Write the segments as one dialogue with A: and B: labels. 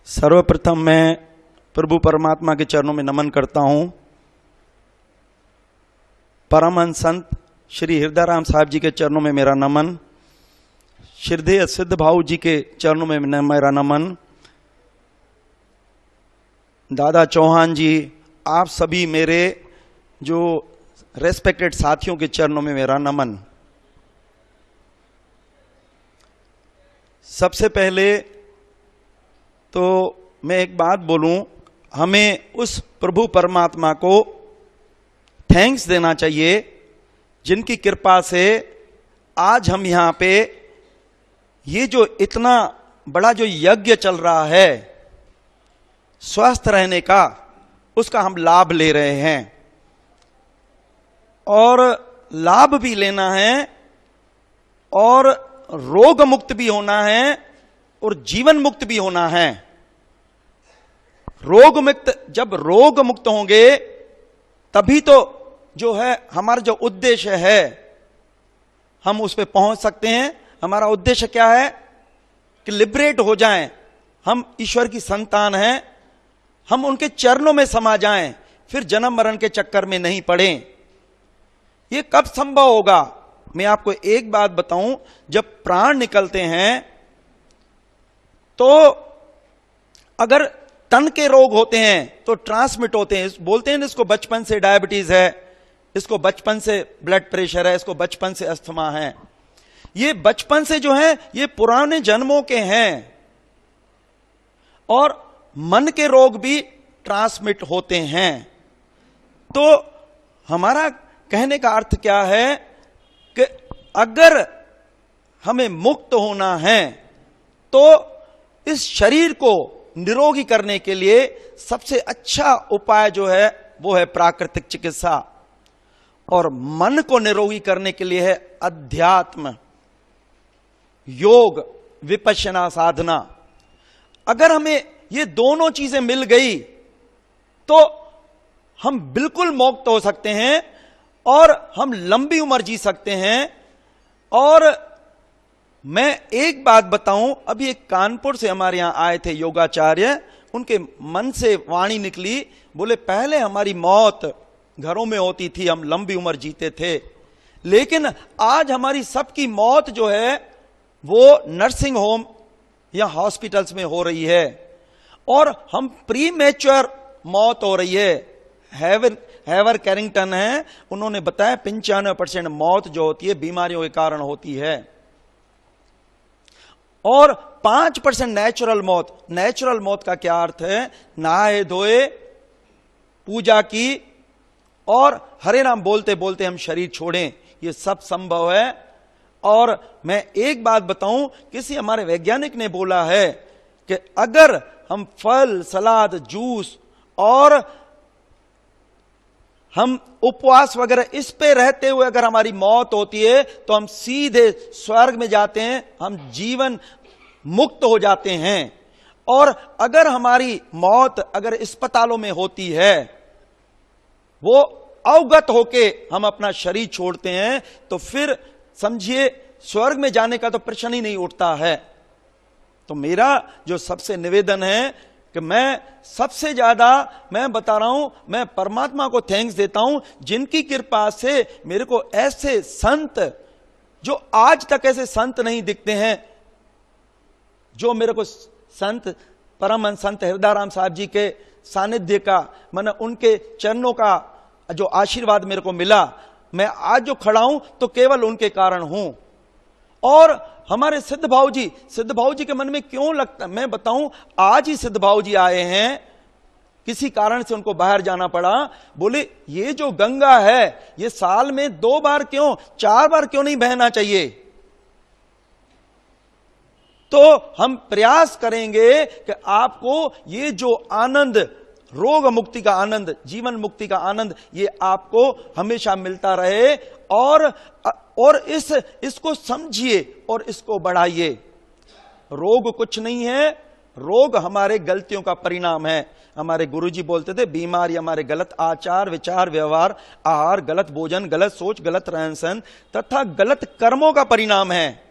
A: सर्वप्रथम मैं प्रभु परमात्मा के चरणों में नमन करता हूं। परमहंस संत श्री हृदयराम साहब जी के चरणों में मेरा नमन, श्रद्धेय सिद्ध भाऊ जी के चरणों में मेरा नमन, दादा चौहान जी, आप सभी मेरे जो रेस्पेक्टेड साथियों के चरणों में मेरा नमन। सबसे पहले तो मैं एक बात बोलूं, हमें उस प्रभु परमात्मा को थैंक्स देना चाहिए जिनकी कृपा से आज हम यहां पे ये जो इतना बड़ा जो यज्ञ चल रहा है स्वस्थ रहने का, उसका हम लाभ ले रहे हैं। और लाभ भी लेना है और रोग मुक्त भी होना है और जीवन मुक्त भी होना है। रोग मुक्त, जब रोग मुक्त होंगे तभी तो जो है हमारा जो उद्देश्य है हम उस पे पहुंच सकते हैं। हमारा उद्देश्य क्या है कि लिबरेट हो जाएं, हम ईश्वर की संतान हैं, हम उनके चरणों में समा जाएं, फिर जन्म मरण के चक्कर में नहीं पड़ें। ये कब संभव होगा? मैं आपको एक बात बताऊं, जब प्राण निकलते हैं तो अगर तन के रोग होते हैं तो ट्रांसमिट होते हैं। बोलते हैं इसको बचपन से डायबिटीज है, इसको बचपन से ब्लड प्रेशर है, इसको बचपन से अस्थमा है। ये बचपन से जो है ये पुराने जन्मों के हैं। और मन के रोग भी ट्रांसमिट होते हैं। तो हमारा कहने का अर्थ क्या है कि अगर हमें मुक्त होना है तो इस शरीर को निरोगी करने के लिए सबसे अच्छा उपाय जो है वो है प्राकृतिक चिकित्सा, और मन को निरोगी करने के लिए है अध्यात्म, योग, विपश्यना साधना। अगर हमें ये दोनों चीजें मिल गई तो हम बिल्कुल मुक्त हो सकते हैं और हम लंबी उम्र जी सकते हैं। और मैं एक बात बताऊं, अभी एक कानपुर से हमारे यहां आए थे योगाचार्य, उनके मन से वाणी निकली, बोले पहले हमारी मौत घरों में होती थी, हम लंबी उम्र जीते थे, लेकिन आज हमारी सबकी मौत जो है वो नर्सिंग होम या हॉस्पिटल्स में हो रही है और हम प्री मैच्योर मौत हो रही है। हैवर कैरिंगटन है, उन्होंने बताया 95% मौत जो होती है बीमारियों के कारण होती है और 5% नेचुरल मौत। नेचुरल मौत का क्या अर्थ है? नहाए धोए, पूजा की और हरे नाम बोलते बोलते हम शरीर छोड़ें, ये सब संभव है। और मैं एक बात बताऊं, किसी हमारे वैज्ञानिक ने बोला है कि अगर हम फल, सलाद, जूस और हम उपवास वगैरह इस पे रहते हुए अगर हमारी मौत होती है तो हम सीधे स्वर्ग में जाते हैं, हम जीवन मुक्त हो जाते हैं। और अगर हमारी मौत अगर अस्पतालों में होती है, वो अवगत होके हम अपना शरीर छोड़ते हैं, तो फिर समझिए स्वर्ग में जाने का तो प्रश्न ही नहीं उठता है। तो मेरा जो सबसे निवेदन है कि मैं सबसे ज्यादा मैं बता रहा हूं, मैं परमात्मा को थैंक्स देता हूं जिनकी कृपा से मेरे को ऐसे संत, जो आज तक ऐसे संत नहीं दिखते हैं, जो मेरे को संत परमहंस संत हृदयराम साहब जी के सानिध्य का, मैंने उनके चरणों का जो आशीर्वाद मेरे को मिला, मैं आज जो खड़ा हूं तो केवल उनके कारण हूं। और हमारे सिद्ध भाऊ जी के मन में क्यों लगता, मैं बताऊं, आज ही सिद्ध भाऊ जी आए हैं, किसी कारण से उनको बाहर जाना पड़ा, बोले ये जो गंगा है ये साल में 2 बार क्यों, 4 बार क्यों नहीं बहना चाहिए? तो हम प्रयास करेंगे कि आपको ये जो आनंद, रोग मुक्ति का आनंद, जीवन मुक्ति का आनंद, ये आपको हमेशा मिलता रहे। और इसको समझिए और इसको बढ़ाइए। रोग कुछ नहीं है, रोग हमारे गलतियों का परिणाम है। हमारे गुरुजी बोलते थे बीमारी हमारे गलत आचार, विचार, व्यवहार, आहार, गलत भोजन, गलत सोच, गलत रहन सहन तथा गलत कर्मों का परिणाम है।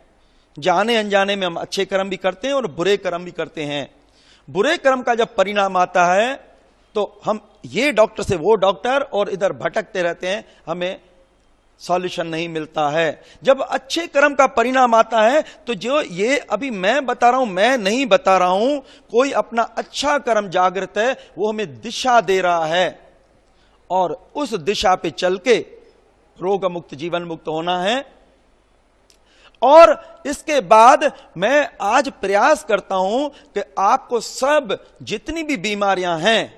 A: जाने अनजाने में हम अच्छे कर्म भी करते हैं और बुरे कर्म भी करते हैं। बुरे कर्म का जब परिणाम आता है तो हम ये डॉक्टर से वो डॉक्टर और इधर भटकते रहते हैं, हमें सॉल्यूशन नहीं मिलता है। जब अच्छे कर्म का परिणाम आता है तो जो ये अभी मैं बता रहा हूं, मैं नहीं बता रहा हूं, कोई अपना अच्छा कर्म जागृत है, वो हमें दिशा दे रहा है और उस दिशा पे चल के रोग मुक्त जीवन मुक्त होना है। और इसके बाद मैं आज प्रयास करता हूं कि आपको सब जितनी भी बीमारियां हैं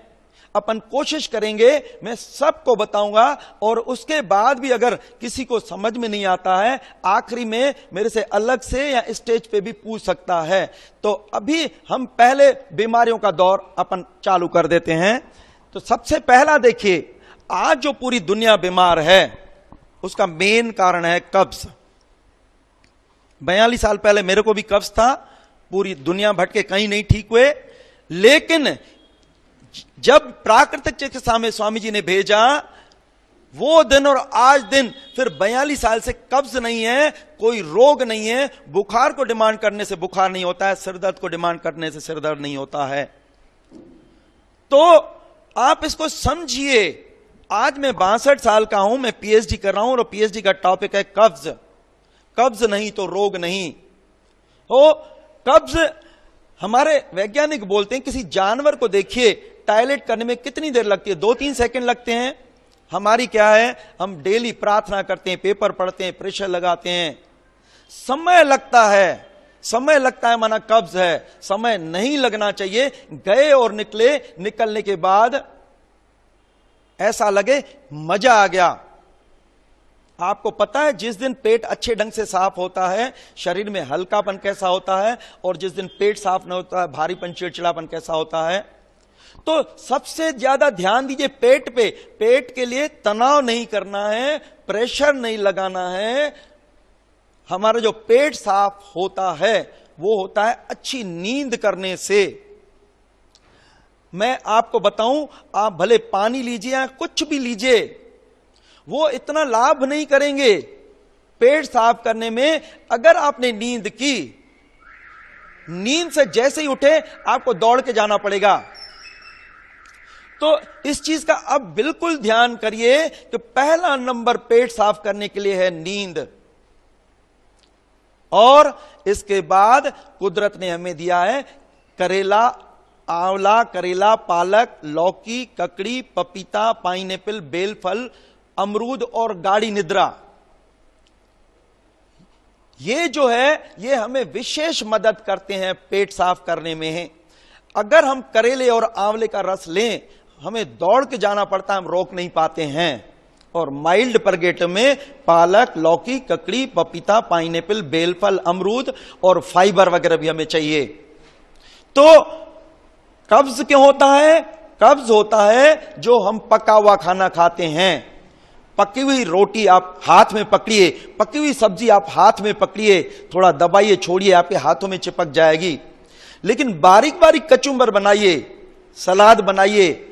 A: अपन कोशिश करेंगे, मैं सबको बताऊंगा। और उसके बाद भी अगर किसी को समझ में नहीं आता है, आखिरी में मेरे से अलग से या स्टेज पे भी पूछ सकता है। तो अभी हम पहले बीमारियों का दौर अपन चालू कर देते हैं। तो सबसे पहला देखिए, आज जो पूरी दुनिया बीमार है उसका मेन कारण है कब्ज। 42 साल पहले मेरे को भी कब्ज था, पूरी दुनिया भटके कहीं नहीं ठीक हुए। लेकिन जब प्राकृतिक चिकित्सा में स्वामी जी ने भेजा, वो दिन और आज दिन, फिर 42 साल से कब्ज नहीं है, कोई रोग नहीं है। बुखार को डिमांड करने से बुखार नहीं होता है, सिरदर्द को डिमांड करने से सिरदर्द नहीं होता है। तो आप इसको समझिए। आज मैं 62 साल का हूं, मैं पीएचडी कर रहा हूं और पीएचडी का टॉपिक है कब्ज। कब्ज नहीं तो रोग नहीं हो। कब्ज, हमारे वैज्ञानिक बोलते हैं, किसी जानवर को देखिए, टॉयलेट करने में कितनी देर लगती है? 2-3 सेकंड लगते हैं। हमारी क्या है, हम डेली प्रार्थना करते हैं, पेपर पढ़ते हैं, प्रेशर लगाते हैं, समय लगता है। समय लगता है माना कब्ज है। समय नहीं लगना चाहिए। गए और निकले, निकलने के बाद ऐसा लगे मजा आ गया। आपको पता है, जिस दिन पेट अच्छे ढंग से साफ होता है, शरीर में हल्कापन कैसा होता है, और जिस दिन पेट साफ नहीं होता है, भारीपन, चिड़चिड़ापन कैसा होता है। तो सबसे ज्यादा ध्यान दीजिए पेट पे। पेट के लिए तनाव नहीं करना है, प्रेशर नहीं लगाना है। हमारा जो पेट साफ होता है वो होता है अच्छी नींद करने से। मैं आपको बताऊं, आप भले पानी लीजिए या कुछ भी लीजिए, वो इतना लाभ नहीं करेंगे पेट साफ करने में। अगर आपने नींद की, नींद से जैसे ही उठे आपको दौड़ के जाना पड़ेगा। तो इस चीज का अब बिल्कुल ध्यान करिए कि पहला नंबर पेट साफ करने के लिए है नींद। और इसके बाद कुदरत ने हमें दिया है करेला, आंवला, करेला, पालक, लौकी, ककड़ी, पपीता, पाइनएप्पल, बेलफल, अमरूद और गाढ़ी निद्रा। ये जो है ये हमें विशेष मदद करते हैं पेट साफ करने में। अगर हम करेले और आंवले का रस लें, हमें दौड़ के जाना पड़ता है, हम रोक नहीं पाते हैं। और माइल्ड परगेट में पालक, लौकी, ककड़ी, पपीता, पाइनएप्पल, बेलफल, अमरूद और फाइबर वगैरह भी हमें चाहिए। तो कब्ज क्यों होता है? कब्ज होता है जो हम पका हुआ खाना खाते हैं। पकी हुई रोटी आप हाथ में पकड़िए, पकी हुई सब्जी आप हाथ में पकड़िए, थोड़ा दबाइए, छोड़िए, आपके हाथों में चिपक जाएगी। लेकिन बारीक बारीक कचुम्बर बनाइए, सलाद बनाइए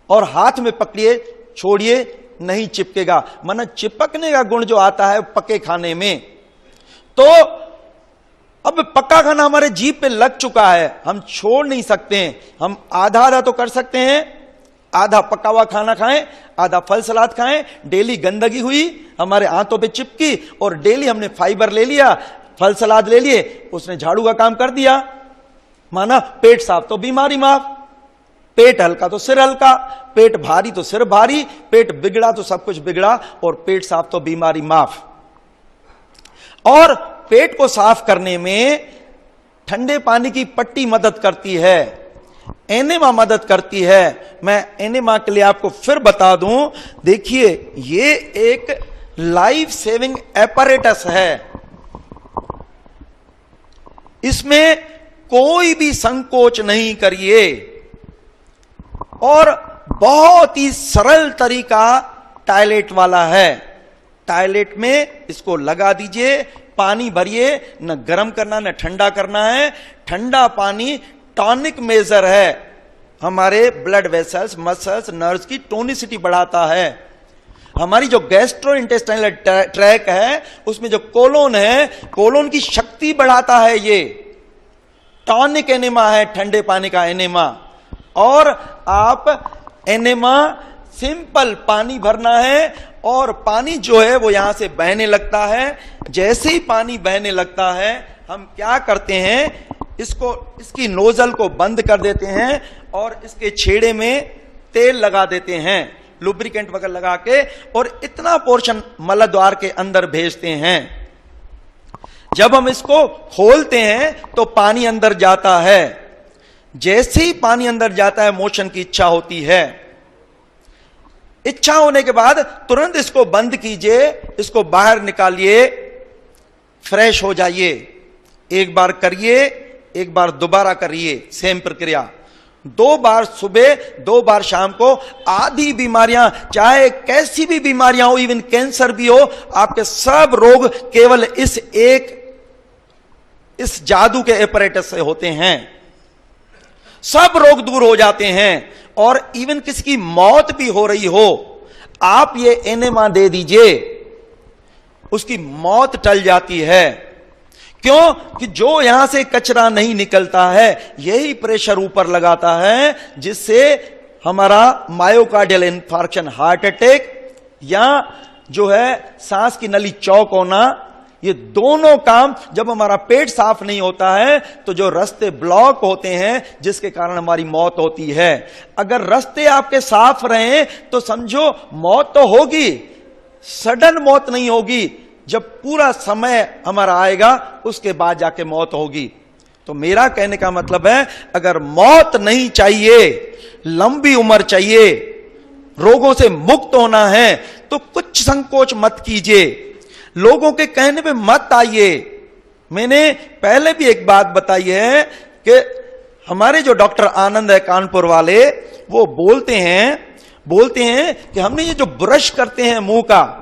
A: और हाथ में पकड़िए, छोड़िए, नहीं चिपकेगा। माना चिपकने का गुण जो आता है पके खाने में। तो अब पक्का खाना हमारे जीभ पे लग चुका है, हम छोड़ नहीं सकते हैं। हम आधा आधा तो कर सकते हैं, आधा पका हुआ खाना खाएं, आधा फल सलाद खाएं। डेली गंदगी हुई, हमारे हाथों पे चिपकी, और डेली हमने फाइबर ले लिया, फल सलाद ले लिए, उसने झाड़ू का काम कर दिया। माना पेट साफ तो बीमारी माफ, पेट हल्का तो सिर हल्का, पेट भारी तो सिर भारी, पेट बिगड़ा तो सब कुछ बिगड़ा, और पेट साफ तो बीमारी माफ। और पेट को साफ करने में ठंडे पानी की पट्टी मदद करती है, एनेमा मदद करती है। मैं एनेमा के लिए आपको फिर बता दूं, देखिए ये एक लाइफ सेविंग एपरेटस है। इसमें कोई भी संकोच नहीं करिए, और बहुत ही सरल तरीका टॉयलेट वाला है। टॉयलेट में इसको लगा दीजिए, पानी भरिए, न गर्म करना न ठंडा करना है। ठंडा पानी टॉनिक मेजर है, हमारे ब्लड वेसल्स, मसल्स, नर्व्स की टोनिसिटी बढ़ाता है। हमारी जो गैस्ट्रो इंटेस्टाइनल ट्रैक है उसमें जो कोलोन है, कोलोन की शक्ति बढ़ाता है ये। टॉनिक एनेमा है, ठंडे पानी का एनेमा। और आप एनेमा सिंपल पानी भरना है और पानी जो है वो यहां से बहने लगता है। जैसे ही पानी बहने लगता है हम क्या करते हैं, इसकी नोजल को बंद कर देते हैं और इसके छेड़े में तेल लगा देते हैं, लुब्रिकेंट वगैरह लगा के, और इतना पोर्शन मलद्वार के अंदर भेजते हैं। जब हम इसको खोलते हैं तो पानी अंदर जाता है। जैसे ही पानी अंदर जाता है मोशन की इच्छा होती है। इच्छा होने के बाद तुरंत इसको बंद कीजिए, इसको बाहर निकालिए, फ्रेश हो जाइए। एक बार करिए, एक बार दोबारा करिए, सेम प्रक्रिया। 2 बार सुबह, 2 बार शाम को। आधी बीमारियां, चाहे कैसी भी बीमारियां हो, इवन कैंसर भी हो, आपके सब रोग केवल इस जादू के एपरेटस से होते हैं। सब रोग दूर हो जाते हैं। और इवन किसी की मौत भी हो रही हो, आप ये एनेमा दे दीजिए, उसकी मौत टल जाती है। क्यों? कि जो यहां से कचरा नहीं निकलता है, यही प्रेशर ऊपर लगाता है, जिससे हमारा मायोकार्डियल इंफार्क्शन, हार्ट अटैक, या जो है सांस की नली चौक होना, ये दोनों काम, जब हमारा पेट साफ नहीं होता है तो जो रास्ते ब्लॉक होते हैं, जिसके कारण हमारी मौत होती है। अगर रास्ते आपके साफ रहे तो समझो मौत तो होगी, सडन मौत नहीं होगी। जब पूरा समय हमारा आएगा उसके बाद जाके मौत होगी। तो मेरा कहने का मतलब है, अगर मौत नहीं चाहिए, लंबी उम्र चाहिए, रोगों से मुक्त होना है, तो कुछ संकोच मत कीजिए, लोगों के कहने पे मत आइए। मैंने पहले भी एक बात बताई है कि हमारे जो डॉक्टर आनंद है कानपुर वाले, वो बोलते हैं कि हमने ये जो ब्रश करते हैं मुंह का,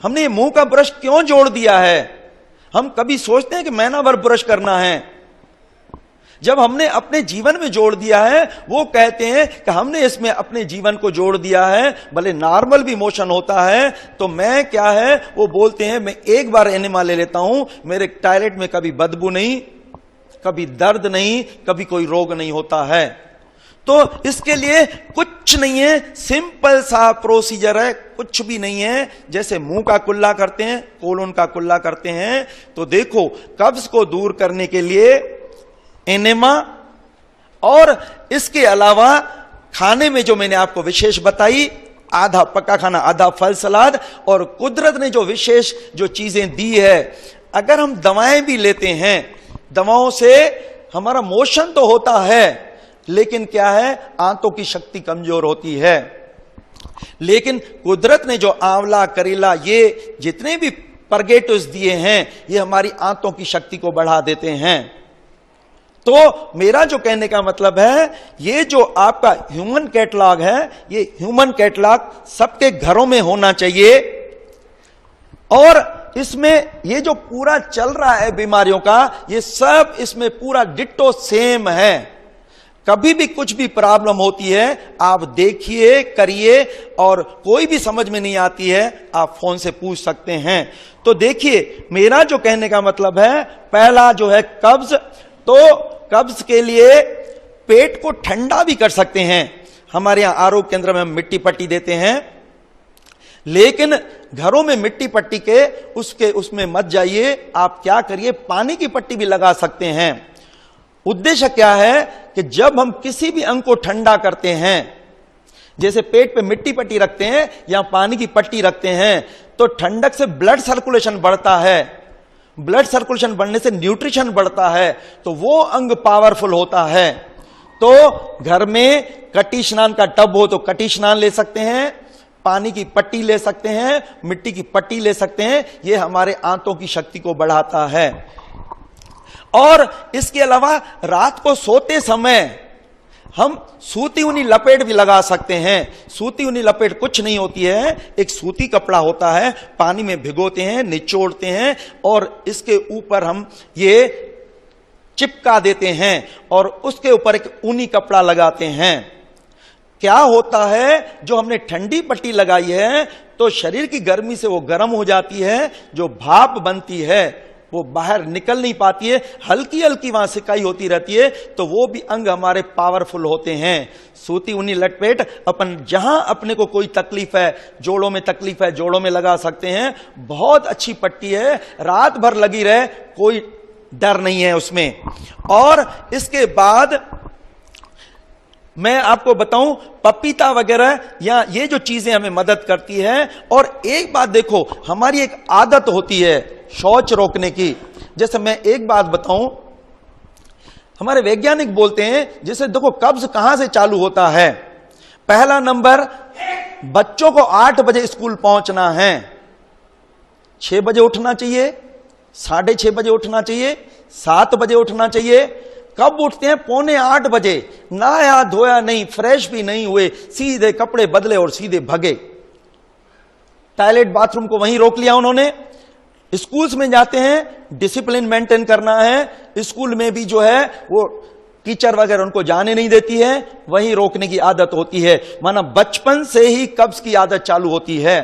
A: हमने ये मुंह का ब्रश क्यों जोड़ दिया है। हम कभी सोचते हैं कि महीना भर ब्रश करना है। जब हमने अपने जीवन में जोड़ दिया है, वो कहते हैं कि हमने इसमें अपने जीवन को जोड़ दिया है, भले नॉर्मल भी मोशन होता है, तो मैं क्या है, वो बोलते हैं मैं एक बार एनेमा ले लेता हूं, मेरे टॉयलेट में कभी बदबू नहीं, कभी दर्द नहीं, कभी कोई रोग नहीं होता है। तो इसके लिए कुछ नहीं है, सिंपल सा प्रोसीजर है, कुछ भी नहीं है। जैसे मुंह का कुल्ला करते हैं, कोलोन का कुल्ला करते हैं, तो देखो कब्ज को दूर करने के लिए एनेमा, और इसके अलावा खाने में जो मैंने आपको विशेष बताई, आधा पक्का खाना, आधा फल सलाद, और कुदरत ने जो विशेष जो चीजें दी है, अगर हम दवाएं भी लेते हैं, दवाओं से हमारा मोशन तो होता है, लेकिन क्या है, आंतों की शक्ति कमजोर होती है। लेकिन कुदरत ने जो आंवला, करेला, ये जितने भी परगेटिव्स दिए हैं, ये हमारी आंतों की शक्ति को बढ़ा देते हैं। तो मेरा जो कहने का मतलब है, ये जो आपका ह्यूमन कैटलॉग है, ये ह्यूमन कैटलॉग सबके घरों में होना चाहिए। और इसमें ये जो पूरा चल रहा है बीमारियों का, ये सब इसमें पूरा डिट्टो सेम है। कभी भी कुछ भी प्रॉब्लम होती है, आप देखिए, करिए, और कोई भी समझ में नहीं आती है, आप फोन से पूछ सकते हैं। तो देखिए, मेरा जो कहने का मतलब है, पहला जो है कब्ज, तो कब्ज के लिए पेट को ठंडा भी कर सकते हैं। हमारे यहां आरोग्य केंद्र में हम मिट्टी पट्टी देते हैं, लेकिन घरों में मिट्टी पट्टी के उसमें मत जाइए। आप क्या करिए, पानी की पट्टी भी लगा सकते हैं। उद्देश्य क्या है कि जब हम किसी भी अंग को ठंडा करते हैं, जैसे पेट पे मिट्टी पट्टी रखते हैं या पानी की पट्टी रखते हैं, तो ठंडक से ब्लड सर्कुलेशन बढ़ता है। ब्लड सर्कुलेशन बढ़ने से न्यूट्रिशन बढ़ता है, तो वो अंग पावरफुल होता है। तो घर में कटी स्नान का टब हो तो कटी स्नान ले सकते हैं, पानी की पट्टी ले सकते हैं, मिट्टी की पट्टी ले सकते हैं। ये हमारे आंतों की शक्ति को बढ़ाता है। और इसके अलावा रात को सोते समय हम सूती ऊनी लपेट भी लगा सकते हैं। सूती ऊनी लपेट कुछ नहीं होती है, एक सूती कपड़ा होता है, पानी में भिगोते हैं, निचोड़ते हैं, और इसके ऊपर हम ये चिपका देते हैं, और उसके ऊपर एक ऊनी कपड़ा लगाते हैं। क्या होता है, जो हमने ठंडी पट्टी लगाई है, तो शरीर की गर्मी से वो गर्म हो जाती है, जो भाप बनती है वो बाहर निकल नहीं पाती है, हल्की हल्की वहां सिकाई होती रहती है, तो वो भी अंग हमारे पावरफुल होते हैं। सूती ऊनी लटपेट अपन जहां अपने को कोई तकलीफ है, जोड़ों में तकलीफ है, जोड़ों में लगा सकते हैं। बहुत अच्छी पट्टी है, रात भर लगी रहे, कोई डर नहीं है उसमें। और इसके बाद मैं आपको बताऊं, पपीता वगैरह या ये जो चीजें हमें मदद करती है। और एक बात देखो, हमारी एक आदत होती है शौच रोकने की। जैसे मैं एक बात बताऊं, हमारे वैज्ञानिक बोलते हैं, जैसे देखो कब्ज कहां से चालू होता है। पहला नंबर, बच्चों को 8 बजे स्कूल पहुंचना है, 6 बजे उठना चाहिए, 6:30 बजे उठना चाहिए, 7 बजे उठना चाहिए। कब उठते हैं? 7:45 बजे। नहाया धोया नहीं, फ्रेश भी नहीं हुए, सीधे कपड़े बदले और सीधे भगे। टॉयलेट बाथरूम को वहीं रोक लिया उन्होंने। स्कूल्स में जाते हैं, डिसिप्लिन मेंटेन करना है। स्कूल में भी जो है वो टीचर वगैरह उनको जाने नहीं देती है, वहीं रोकने की आदत होती है। माना बचपन से ही कब्ज की आदत चालू होती है।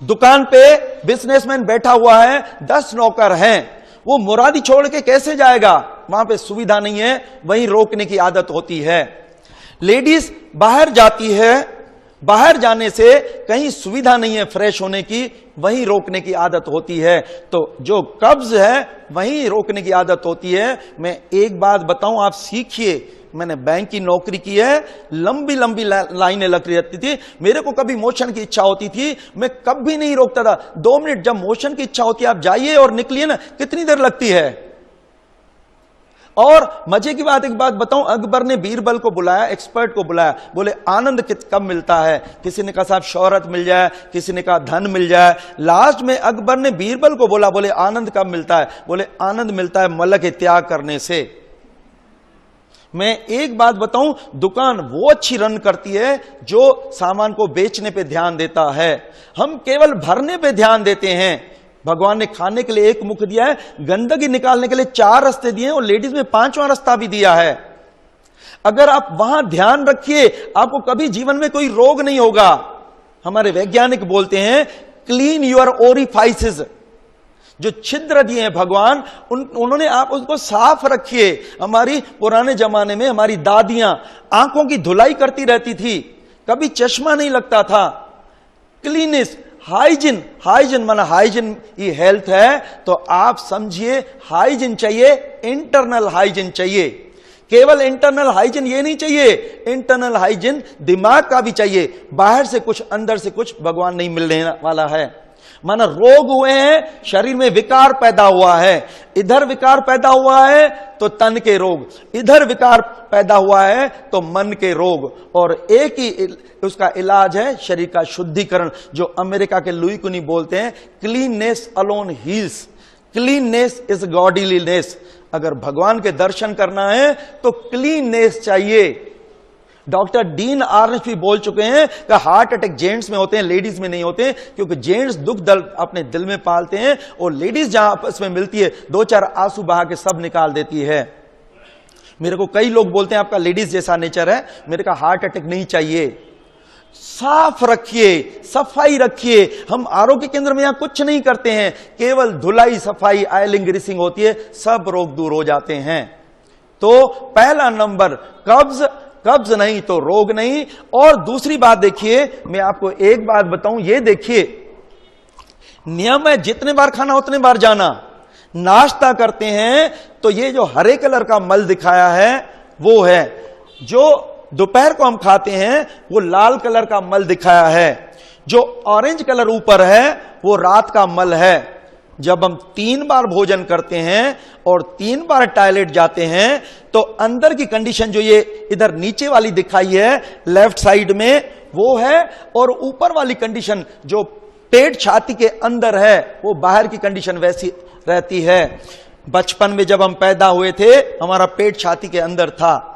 A: दुकान पे बिजनेसमैन बैठा हुआ है, 10 नौकर हैं, वो मुरादी छोड़ के कैसे जाएगा? वहां पे सुविधा नहीं है, वहीं रोकने की आदत होती है। लेडीज बाहर जाती है, बाहर जाने से कहीं सुविधा नहीं है फ्रेश होने की, वहीं रोकने की आदत होती है। तो जो कब्ज है वहीं रोकने की आदत होती है। मैं एक बात बताऊं, आप सीखिए। मैंने बैंक की नौकरी की है, लंबी लंबी लाइनें लग रहती थी। मेरे को कभी मोशन की इच्छा होती थी, मैं कभी नहीं रोकता था। 2 मिनट जब मोशन की इच्छा होती है, आप जाइए और निकलिए ना, कितनी देर लगती है। और मजे की बात, एक बात बताऊं, अकबर ने बीरबल को बुलाया, एक्सपर्ट को बुलाया, बोले आनंद कब मिलता है? किसी ने कहा साहब शोहरत मिल जाए, किसी ने कहा धन मिल जाए। लास्ट में अकबर ने बीरबल को बोला, बोले आनंद कब मिलता है? बोले आनंद मिलता है मल के त्याग करने से। मैं एक बात बताऊं, दुकान वो अच्छी रन करती है जो सामान को बेचने पे ध्यान देता है। हम केवल भरने पे ध्यान देते हैं। भगवान ने खाने के लिए एक मुख दिया है, गंदगी निकालने के लिए 4 रास्ते दिए हैं, और लेडीज में 5वां रास्ता भी दिया है। अगर आप वहां ध्यान रखिए, आपको कभी जीवन में कोई रोग नहीं होगा। हमारे वैज्ञानिक बोलते हैं क्लीन योर ओरिफाइसेस, जो छिद्र दिए हैं भगवान, उन्होंने आप उसको साफ रखिए। हमारी पुराने जमाने में हमारी दादियां आंखों की धुलाई करती रहती थी, कभी चश्मा नहीं लगता था। क्लीनेस, हाइजीन, हाइजीन माना हाइजीन ये हेल्थ है, तो आप समझिए हाइजीन चाहिए, इंटरनल हाइजीन चाहिए। केवल इंटरनल हाइजीन ये नहीं चाहिए, इंटरनल हाइजीन दिमाग का भी चाहिए। बाहर से कुछ अंदर से कुछ भगवान नहीं मिलने वाला है। माना रोग हुए हैं, शरीर में विकार पैदा हुआ है, इधर विकार पैदा हुआ है तो तन के रोग, इधर विकार पैदा हुआ है तो मन के रोग। और एक ही उसका इलाज है शरीर का शुद्धिकरण, जो अमेरिका के लुई कुनी बोलते हैं cleanness alone heals, cleanness is godliness. अगर भगवान के दर्शन करना है तो क्लीननेस चाहिए। डॉक्टर डीन आर्निश भी बोल चुके हैं कि हार्ट अटैक जेंट्स में होते हैं, लेडीज में नहीं होते, क्योंकि जेंट्स दुख दर्द अपने दिल में पालते हैं, और लेडीज जहां आपस में मिलती है 2-4 आंसू बहा के सब निकाल देती है। मेरे को कई लोग बोलते हैं आपका लेडीज जैसा नेचर है, मेरे का हार्ट अटैक नहीं चाहिए। साफ रखिए, सफाई रखिए। हम आरोग्य केंद्र में यहां कुछ नहीं करते हैं, केवल धुलाई सफाई ऑयलिंग ग्रीसिंग होती है, सब रोग दूर हो जाते हैं। तो पहला नंबर कब्ज, कब्ज नहीं तो रोग नहीं। और दूसरी बात देखिए, मैं आपको एक बात बताऊं, ये देखिए नियम है जितने बार खाना उतने बार जाना। नाश्ता करते हैं तो ये जो हरे कलर का मल दिखाया है वो है, जो दोपहर को हम खाते हैं वो लाल कलर का मल दिखाया है, जो ऑरेंज कलर ऊपर है वो रात का मल है। जब हम 3 बार भोजन करते हैं और 3 बार टॉयलेट जाते हैं तो अंदर की कंडीशन जो ये इधर नीचे वाली दिखाई है लेफ्ट साइड में वो है, और ऊपर वाली कंडीशन जो पेट छाती के अंदर है वो बाहर की कंडीशन वैसी रहती है। बचपन में जब हम पैदा हुए थे हमारा पेट छाती के अंदर था,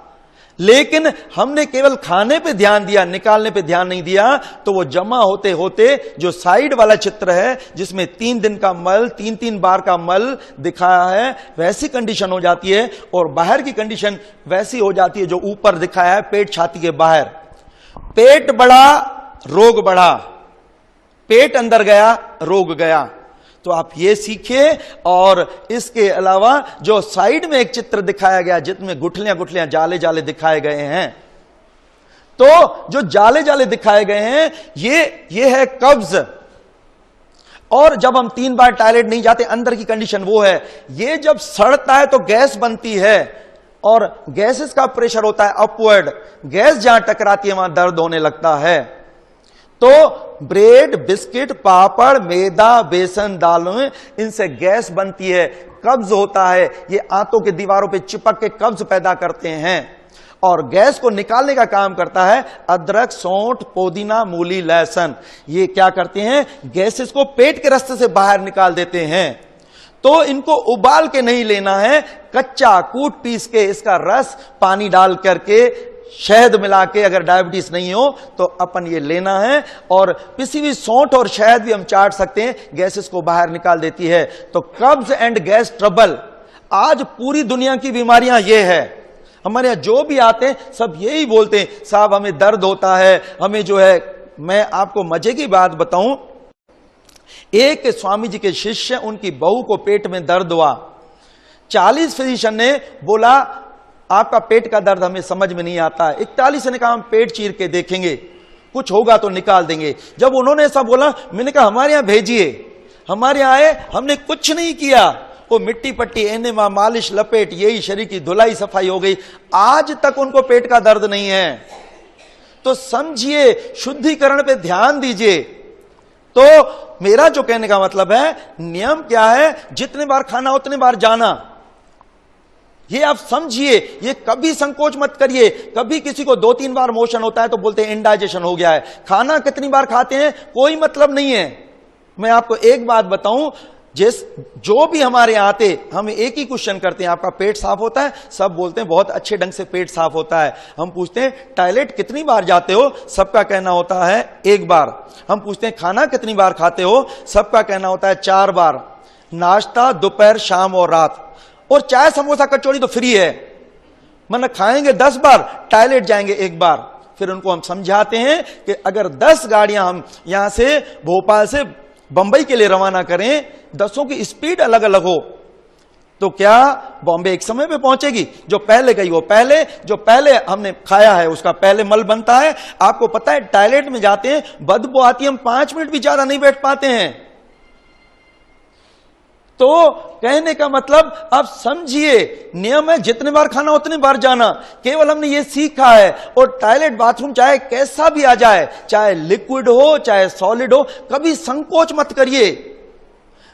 A: लेकिन हमने केवल खाने पे ध्यान दिया, निकालने पे ध्यान नहीं दिया, तो वो जमा होते होते जो साइड वाला चित्र है जिसमें 3 दिन का मल, 3-3 बार का मल दिखाया है, वैसी कंडीशन हो जाती है, और बाहर की कंडीशन वैसी हो जाती है जो ऊपर दिखाया है पेट छाती के बाहर। पेट बढ़ा रोग बढ़ा, पेट अंदर गया रोग गया। तो आप ये सीखिए। और इसके अलावा जो साइड में एक चित्र दिखाया गया जिसमें गुठलियां गुठलियां जाले जाले दिखाए गए हैं, तो जो जाले जाले दिखाए गए हैं ये है कब्ज। और जब हम 3 बार टॉयलेट नहीं जाते, अंदर की कंडीशन वो है। ये जब सड़ता है तो गैस बनती है और गैसेस का प्रेशर होता है अपवर्ड, गैस जहां टकराती है वहां दर्द होने लगता है। तो ब्रेड, बिस्किट, पापड़, मैदा, बेसन, दालें, इनसे गैस बनती है, कब्ज होता है। ये आंतों के दीवारों पे चिपक के कब्ज पैदा करते हैं और गैस को निकालने का काम करता है अदरक, सौंठ, पुदीना, मूली, लहसुन। ये क्या करते हैं? गैसेस को पेट के रास्ते से बाहर निकाल देते हैं। तो इनको उबाल के नहीं लेना है, कच्चा कूट पीस के इसका रस पानी डाल करके, शहद मिला के, अगर डायबिटीज नहीं हो तो अपन ये लेना है। और पिसी हुई सौंठ और शहद भी हम चाट सकते हैं, गैसेस को बाहर निकाल देती है। तो कब्ज एंड गैस ट्रबल आज पूरी दुनिया की बीमारियां ये है। हमारे यहां जो भी आते हैं सब यही बोलते हैं, साहब हमें दर्द होता है, हमें जो है। मैं आपको मजे की बात बताऊं, एक स्वामी जी के शिष्य, उनकी बहू को पेट में दर्द हुआ। 40 फिजिशियन ने बोला आपका पेट का दर्द हमें समझ में नहीं आता। 41 ने कहा हम पेट चीर के देखेंगे, कुछ होगा तो निकाल देंगे। जब उन्होंने ऐसा बोला, मैंने कहा हमारे यहां भेजिए। हमारे यहां आए, हमने कुछ नहीं किया, वो मिट्टी पट्टी, एनेमा, मालिश, लपेट, यही शरीर की धुलाई सफाई हो गई। आज तक उनको पेट का दर्द नहीं है। तो समझिए, शुद्धिकरण पे ध्यान दीजिए। तो मेरा जो कहने का मतलब है, नियम क्या है? जितने बार खाना उतने बार जाना, ये आप समझिए। ये कभी संकोच मत करिए। कभी किसी को 2-3 बार मोशन होता है तो बोलते हैं इंडाइजेशन हो गया है। खाना कितनी बार खाते हैं कोई मतलब नहीं है। मैं आपको एक बात बताऊं, जो भी हमारे यहां आते, हम एक ही क्वेश्चन करते हैं, आपका पेट साफ होता है? सब बोलते हैं बहुत अच्छे ढंग से पेट साफ होता है। हम पूछते हैं टॉयलेट कितनी बार जाते हो? सबका कहना होता है 1 बार। हम पूछते हैं खाना कितनी बार खाते हो? सबका कहना होता है 4 बार। नाश्ता, दोपहर, शाम और रात। और चाय, समोसा, कचौड़ी तो फ्री है। मतलब खाएंगे 10 बार, टॉयलेट जाएंगे 1 बार। फिर उनको हम समझाते हैं कि अगर 10 गाड़ियां हम यहां से भोपाल से बंबई के लिए रवाना करें, 10 की स्पीड अलग अलग हो, तो क्या बॉम्बे एक समय पे पहुंचेगी? जो पहले गई वो पहले, जो पहले हमने खाया है उसका पहले मल बनता है। आपको पता है टॉयलेट में जाते हैं, बदबू आती है, हम 5 मिनट भी ज्यादा नहीं बैठ पाते हैं। तो कहने का मतलब आप समझिए, नियम है जितने बार खाना उतने बार जाना। केवल हमने ये सीखा है। और टॉयलेट बाथरूम चाहे कैसा भी आ जाए, चाहे लिक्विड हो चाहे सॉलिड हो, कभी संकोच मत करिए।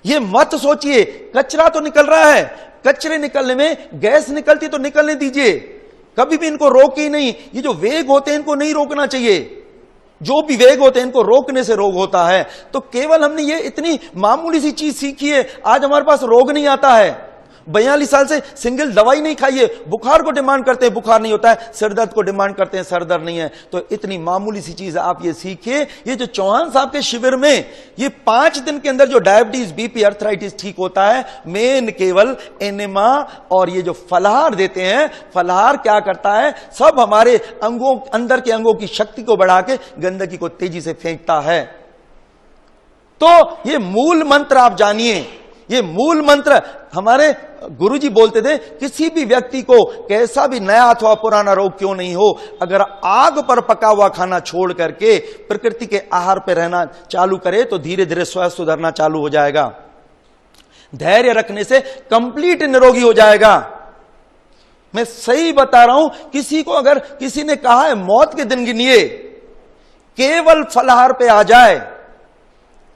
A: ये मत सोचिए कचरा तो निकल रहा है, कचरे निकलने में गैस निकलती तो निकलने दीजिए, कभी भी इनको रोके ही नहीं। ये जो वेग होते हैं इनको नहीं रोकना चाहिए। जो भी वेग होते हैं इनको रोकने से रोग होता है। तो केवल हमने ये इतनी मामूली सी चीज सीखी है, आज हमारे पास रोग नहीं आता है। 42 साल से सिंगल दवाई नहीं खाई है। बुखार को डिमांड करते हैं, बुखार नहीं होता है। सिरदर्द को डिमांड करते हैं, सरदर्द नहीं है। तो इतनी मामूली सी चीज आप ये सीखिए। ये जो चौहान साहब के शिविर में ये 5 दिन के अंदर जो डायबिटीज, बीपी, अर्थराइटिस ठीक होता है, मेन केवल एनेमा और ये जो फलाहार देते हैं। फलाहार क्या करता है? सब हमारे अंगों, अंदर के अंगों की शक्ति को बढ़ा के गंदगी को तेजी से फेंकता है। तो ये मूल मंत्र आप जानिए। ये मूल मंत्र हमारे गुरुजी बोलते थे, किसी भी व्यक्ति को कैसा भी नया अथवा पुराना रोग क्यों नहीं हो, अगर आग पर पका हुआ खाना छोड़ करके प्रकृति के आहार पर रहना चालू करे तो धीरे धीरे स्वास्थ्य सुधरना चालू हो जाएगा। धैर्य रखने से कंप्लीट निरोगी हो जाएगा। मैं सही बता रहा हूं। किसी को अगर किसी ने कहा है मौत के दिन गिनिए, केवल फलाहार पे आ जाए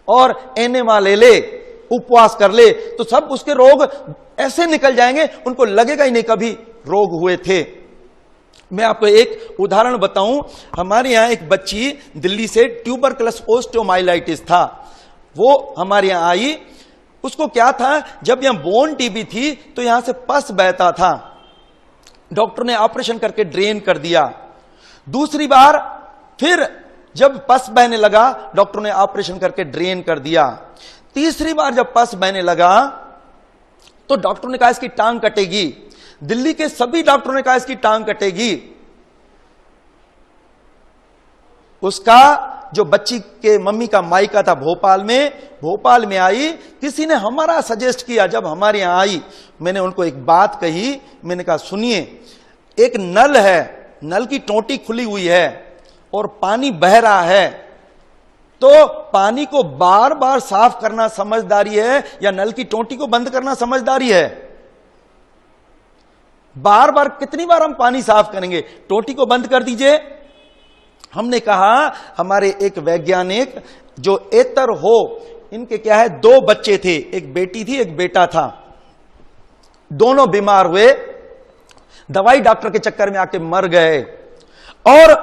A: और एनेमा ले ले, उपवास कर ले, तो सब उसके रोग ऐसे निकल जाएंगे, उनको लगेगा ही नहीं कभी रोग हुए थे। मैं आपको एक उदाहरण बताऊं। हमारे यहां एक बच्ची दिल्ली से, ट्यूबरकुलस ओस्टियोमाइलाइटिस था, वो हमारे यहां आई। उसको क्या था, जब यहां बोन टीबी थी तो यहां से पस बहता था। डॉक्टर ने ऑपरेशन करके ड्रेन कर दिया। दूसरी बार फिर जब पस बहने लगा, डॉक्टर ने ऑपरेशन करके ड्रेन कर दिया। तीसरी बार जब पस बहने लगा तो डॉक्टर ने कहा इसकी टांग कटेगी। दिल्ली के सभी डॉक्टरों ने कहा इसकी टांग कटेगी। उसका जो बच्ची के मम्मी का मायका था भोपाल में आई, किसी ने हमारा सजेस्ट किया, जब हमारे यहां आई मैंने उनको एक बात कही, मैंने कहा सुनिए, एक नल है, नल की टोंटी खुली हुई है और पानी बह रहा है, तो पानी को बार बार साफ करना समझदारी है या नल की टोंटी को बंद करना समझदारी है? बार बार कितनी बार हम पानी साफ करेंगे? टोंटी को बंद कर दीजिए। हमने कहा हमारे एक वैज्ञानिक जो एतर हो, इनके क्या है, 2 बच्चे थे, एक बेटी थी एक बेटा था, दोनों बीमार हुए, दवाई डॉक्टर के चक्कर में आके मर गए, और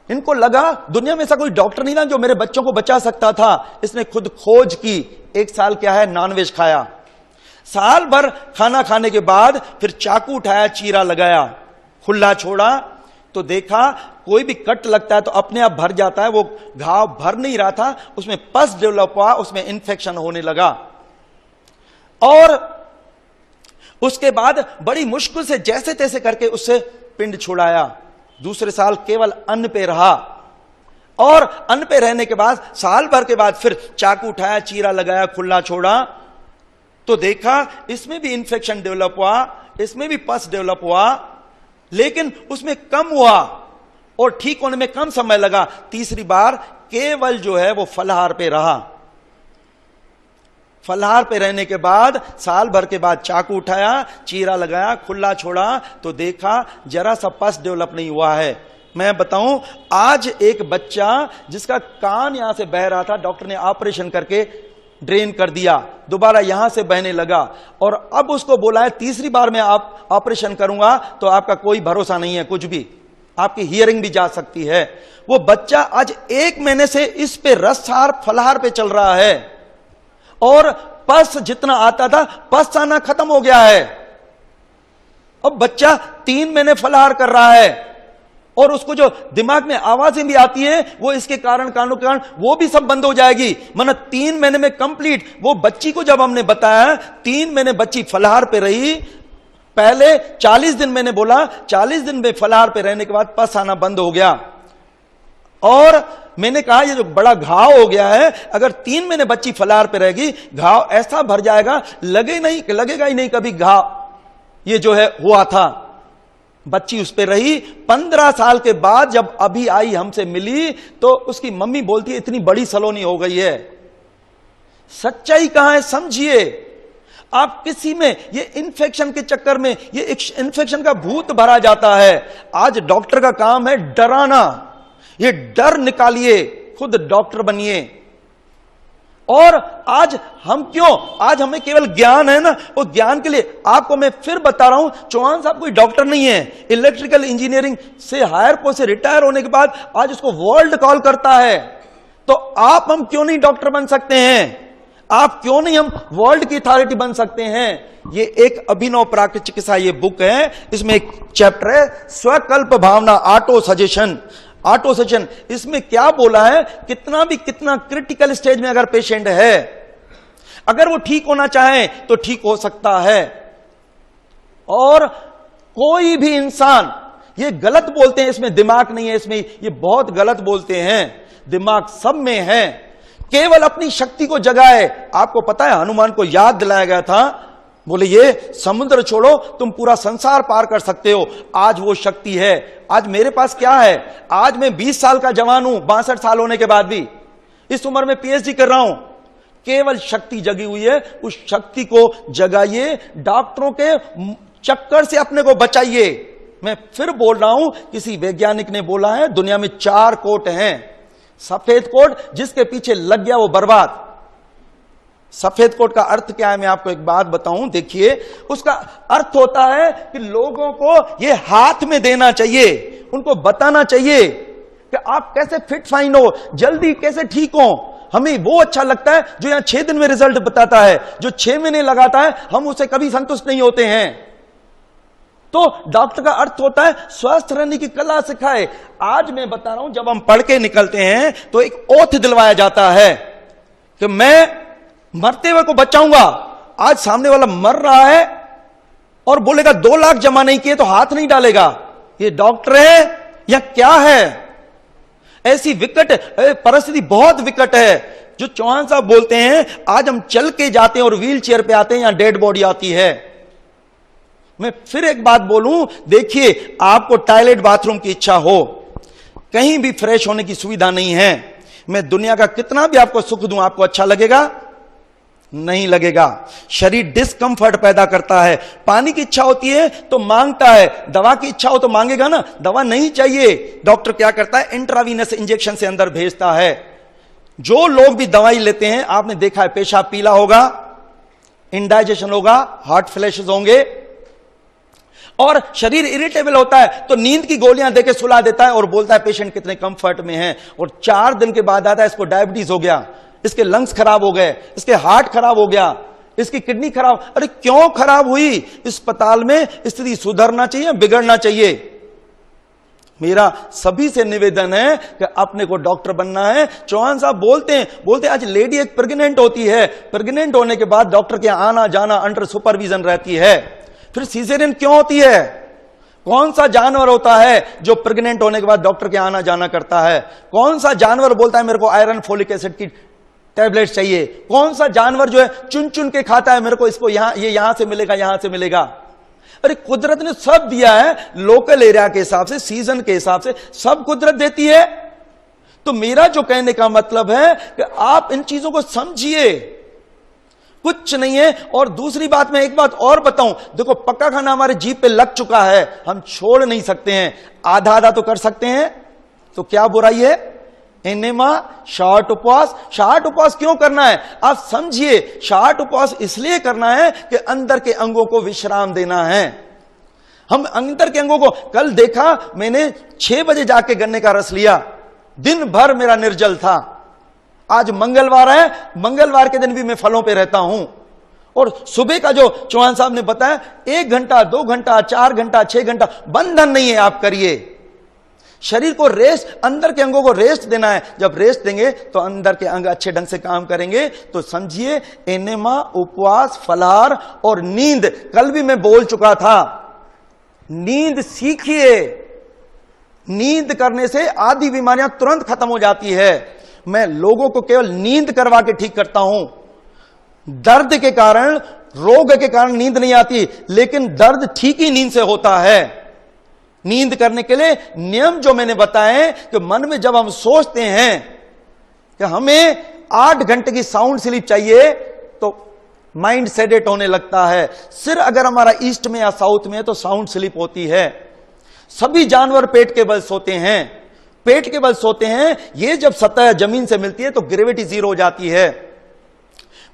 A: इनको लगा दुनिया में ऐसा कोई डॉक्टर नहीं था जो मेरे बच्चों को बचा सकता था। इसने खुद खोज की, 1 साल क्या है नॉनवेज खाया, साल भर खाना खाने के बाद फिर चाकू उठाया, चीरा लगाया, खुला छोड़ा तो देखा कोई भी कट लगता है तो अपने आप भर जाता है, वो घाव भर नहीं रहा था, उसमें पस डेवलप हुआ, उसमें इन्फेक्शन होने लगा, और उसके बाद बड़ी मुश्किल से जैसे तैसे करके उससे पिंड छुड़ाया। दूसरे साल केवल अन्न पे रहा, और अन्न पे रहने के बाद साल भर के बाद फिर चाकू उठाया, चीरा लगाया, खुला छोड़ा तो देखा इसमें भी इन्फेक्शन डेवलप हुआ, इसमें भी पस डेवलप हुआ, लेकिन उसमें कम हुआ और ठीक होने में कम समय लगा। तीसरी बार केवल जो है वो फलाहार पे रहा। फलाहार पे रहने के बाद साल भर के बाद चाकू उठाया, चीरा लगाया, खुला छोड़ा तो देखा जरा सा पस डेवलप नहीं हुआ है। मैं बताऊं, आज एक बच्चा जिसका कान यहां से बह रहा था, डॉक्टर ने ऑपरेशन करके ड्रेन कर दिया, दोबारा यहां से बहने लगा, और अब उसको बोला है तीसरी बार मैं आप ऑपरेशन करूंगा तो आपका कोई भरोसा नहीं है, कुछ भी, आपकी हियरिंग भी जा सकती है। वो बच्चा आज 1 महीने से इस पे रसहार फलाहार पे चल रहा है, और पस जितना आता था पस आना खत्म हो गया है। अब बच्चा 3 महीने फलाहार कर रहा है, और उसको जो दिमाग में आवाजें भी आती है वो इसके कारण कानों के कारण वो भी सब बंद हो जाएगी। मतलब 3 महीने में कंप्लीट। वो बच्ची को जब हमने बताया 3 महीने बच्ची फलाहार पे रही, पहले 40 दिन मैंने बोला, 40 दिन में फलाहार पे रहने के बाद पस आना बंद हो गया, और मैंने कहा ये जो बड़ा घाव हो गया है, अगर 3 महीने बच्ची फलाहार पे रहेगी घाव ऐसा भर जाएगा लगेगा ही नहीं कभी घाव ये जो है हुआ था। बच्ची उस पे रही। 15 साल के बाद जब अभी आई हमसे मिली तो उसकी मम्मी बोलती है इतनी बड़ी सलोनी हो गई है। सच्चाई कहां है समझिए। आप किसी में ये इन्फेक्शन के चक्कर में ये इन्फेक्शन का भूत भरा जाता है। आज डॉक्टर का काम है डराना, ये डर निकालिए, खुद डॉक्टर बनिए। और आज आज हमें केवल ज्ञान है ना, वो ज्ञान के लिए आपको मैं फिर बता रहा हूं, चौहान साहब कोई डॉक्टर नहीं है, इलेक्ट्रिकल इंजीनियरिंग से हायर पोस्ट से रिटायर होने के बाद आज उसको वर्ल्ड कॉल करता है। तो हम क्यों नहीं डॉक्टर बन सकते हैं? आप क्यों नहीं हम वर्ल्ड की अथॉरिटी बन सकते हैं? ये एक अभिनव प्राकृतिक चिकित्सा ये बुक है, इसमें एक चैप्टर है स्वकल्प भावना, ऑटो सजेशन। इसमें क्या बोला है, कितना क्रिटिकल स्टेज में अगर पेशेंट है, अगर वो ठीक होना चाहे तो ठीक हो सकता है। और कोई भी इंसान, ये गलत बोलते हैं इसमें दिमाग नहीं है, इसमें ये बहुत गलत बोलते हैं, दिमाग सब में है, केवल अपनी शक्ति को जगाए। आपको पता है हनुमान को याद दिलाया गया था, बोले ये समुद्र छोड़ो तुम पूरा संसार पार कर सकते हो। आज वो शक्ति है। आज मेरे पास क्या है, आज मैं 20 साल का जवान हूं, 62 साल होने के बाद भी इस उम्र में पीएचडी कर रहा हूं। केवल शक्ति जगी हुई है, उस शक्ति को जगाइए, डॉक्टरों के चक्कर से अपने को बचाइए। मैं फिर बोल रहा हूं, किसी वैज्ञानिक ने बोला है दुनिया में 4 कोट हैं। सफेद कोट जिसके पीछे लग गया वो बर्बाद। सफेद कोट का अर्थ क्या है मैं आपको एक बात बताऊं, देखिए उसका अर्थ होता है कि लोगों को ये हाथ में देना चाहिए, उनको बताना चाहिए कि आप कैसे फिट फाइन हो, जल्दी कैसे ठीक हो। हमें वो अच्छा लगता है जो यहां 6 दिन में रिजल्ट बताता है, जो 6 महीने लगाता है हम उससे कभी संतुष्ट नहीं होते हैं। तो डॉक्टर का अर्थ होता है स्वस्थ रहने की कला सिखाए। आज मैं बता रहा हूं, जब हम पढ़ के निकलते हैं तो एक ओथ दिलवाया जाता है कि मैं मरते हुए को बचाऊंगा। आज सामने वाला मर रहा है और बोलेगा 2 लाख जमा नहीं किए तो हाथ नहीं डालेगा। ये डॉक्टर है या क्या है? ऐसी विकट परिस्थिति बहुत विकट है, जो चौहान साहब बोलते हैं आज हम चल के जाते हैं और व्हील चेयर पे आते हैं, यहां डेड बॉडी आती है। मैं फिर एक बात बोलूं, देखिए आपको टॉयलेट बाथरूम की इच्छा हो, कहीं भी फ्रेश होने की सुविधा नहीं है, मैं दुनिया का कितना भी आपको सुख दूं, आपको अच्छा लगेगा? नहीं लगेगा। शरीर डिस्कंफर्ट पैदा करता है। पानी की इच्छा होती है तो मांगता है, दवा की इच्छा हो तो मांगेगा ना? दवा नहीं चाहिए, डॉक्टर क्या करता है, इंट्रावीनस इंजेक्शन से अंदर भेजता है। जो लोग भी दवाई लेते हैं, आपने देखा है, पेशाब पीला होगा, इंडाइजेशन होगा, हार्ट फ्लैशेस होंगे, और शरीर इरिटेबल होता है तो नींद की गोलियां देके सुला देता है और बोलता है पेशेंट कितने कंफर्ट में है, और 4 दिन के बाद आता है इसको डायबिटीज हो गया, इसके लंग्स खराब हो गए, इसके हार्ट खराब हो गया, इसकी किडनी खराब। अरे क्यों खराब हुई? अस्पताल में स्थिति सुधरना चाहिए, बिगड़ना चाहिए। मेरा सभी से निवेदन है कि अपने को डॉक्टर बनना है। चौहान साहब बोलते आज लेडी एक प्रेग्नेंट होती है, प्रेग्नेंट होने के बाद डॉक्टर के आना जाना अंडर सुपरविजन रहती है, फिर सीजरियन क्यों होती है? कौन सा जानवर होता है जो प्रेग्नेंट होने के बाद डॉक्टर के आना जाना करता है? कौन सा जानवर बोलता है मेरे को आयरन फोलिक एसिड की टैबलेट चाहिए? कौन सा जानवर जो है चुन चुन के खाता है, मेरे को इसको यहां से मिलेगा, यहां से मिलेगा? अरे कुदरत ने सब दिया है, लोकल एरिया के हिसाब से, सीजन के हिसाब से, सब कुदरत देती है। तो मेरा जो कहने का मतलब है कि आप इन चीजों को समझिए, कुछ नहीं है। और दूसरी बात, मैं एक बात और बताऊं, देखो पक्का खाना हमारे जीभ पे लग चुका है, हम छोड़ नहीं सकते हैं, आधा आधा तो कर सकते हैं, तो क्या बुराई है? एनेमा, शार्ट उपवास। शार्ट उपवास क्यों करना है आप समझिए। शार्ट उपवास इसलिए करना है कि अंदर के अंगों को विश्राम देना है। हम अंदर के अंगों को, कल देखा मैंने 6 बजे जाके गन्ने का रस लिया, दिन भर मेरा निर्जल था। आज मंगलवार है, मंगलवार के दिन भी मैं फलों पे रहता हूं। और सुबह का जो चौहान साहब ने बताया, 1 घंटा 2 घंटा 4 घंटा 6 घंटा, बंधन नहीं है, आप करिए। शरीर को रेस्ट, अंदर के अंगों को रेस्ट देना है। जब रेस्ट देंगे तो अंदर के अंग अच्छे ढंग से काम करेंगे। तो समझिए, एनेमा, उपवास, फलाहार और नींद, कल भी मैं बोल चुका था, नींद सीखिए। नींद करने से आधी बीमारियां तुरंत खत्म हो जाती है। मैं लोगों को केवल नींद करवा के ठीक करता हूं। दर्द के कारण, रोग के कारण नींद नहीं आती, लेकिन दर्द ठीक ही नींद से होता है। नींद करने के लिए नियम जो मैंने बताए, कि मन में जब हम सोचते हैं कि हमें 8 घंटे की साउंड स्लीप चाहिए, तो माइंड सेडेट होने लगता है। सिर अगर हमारा ईस्ट में या साउथ में है तो साउंड स्लीप होती है। सभी जानवर पेट के बल सोते हैं, पेट के बल सोते हैं। ये जब सतह जमीन से मिलती है तो ग्रेविटी 0 हो जाती है।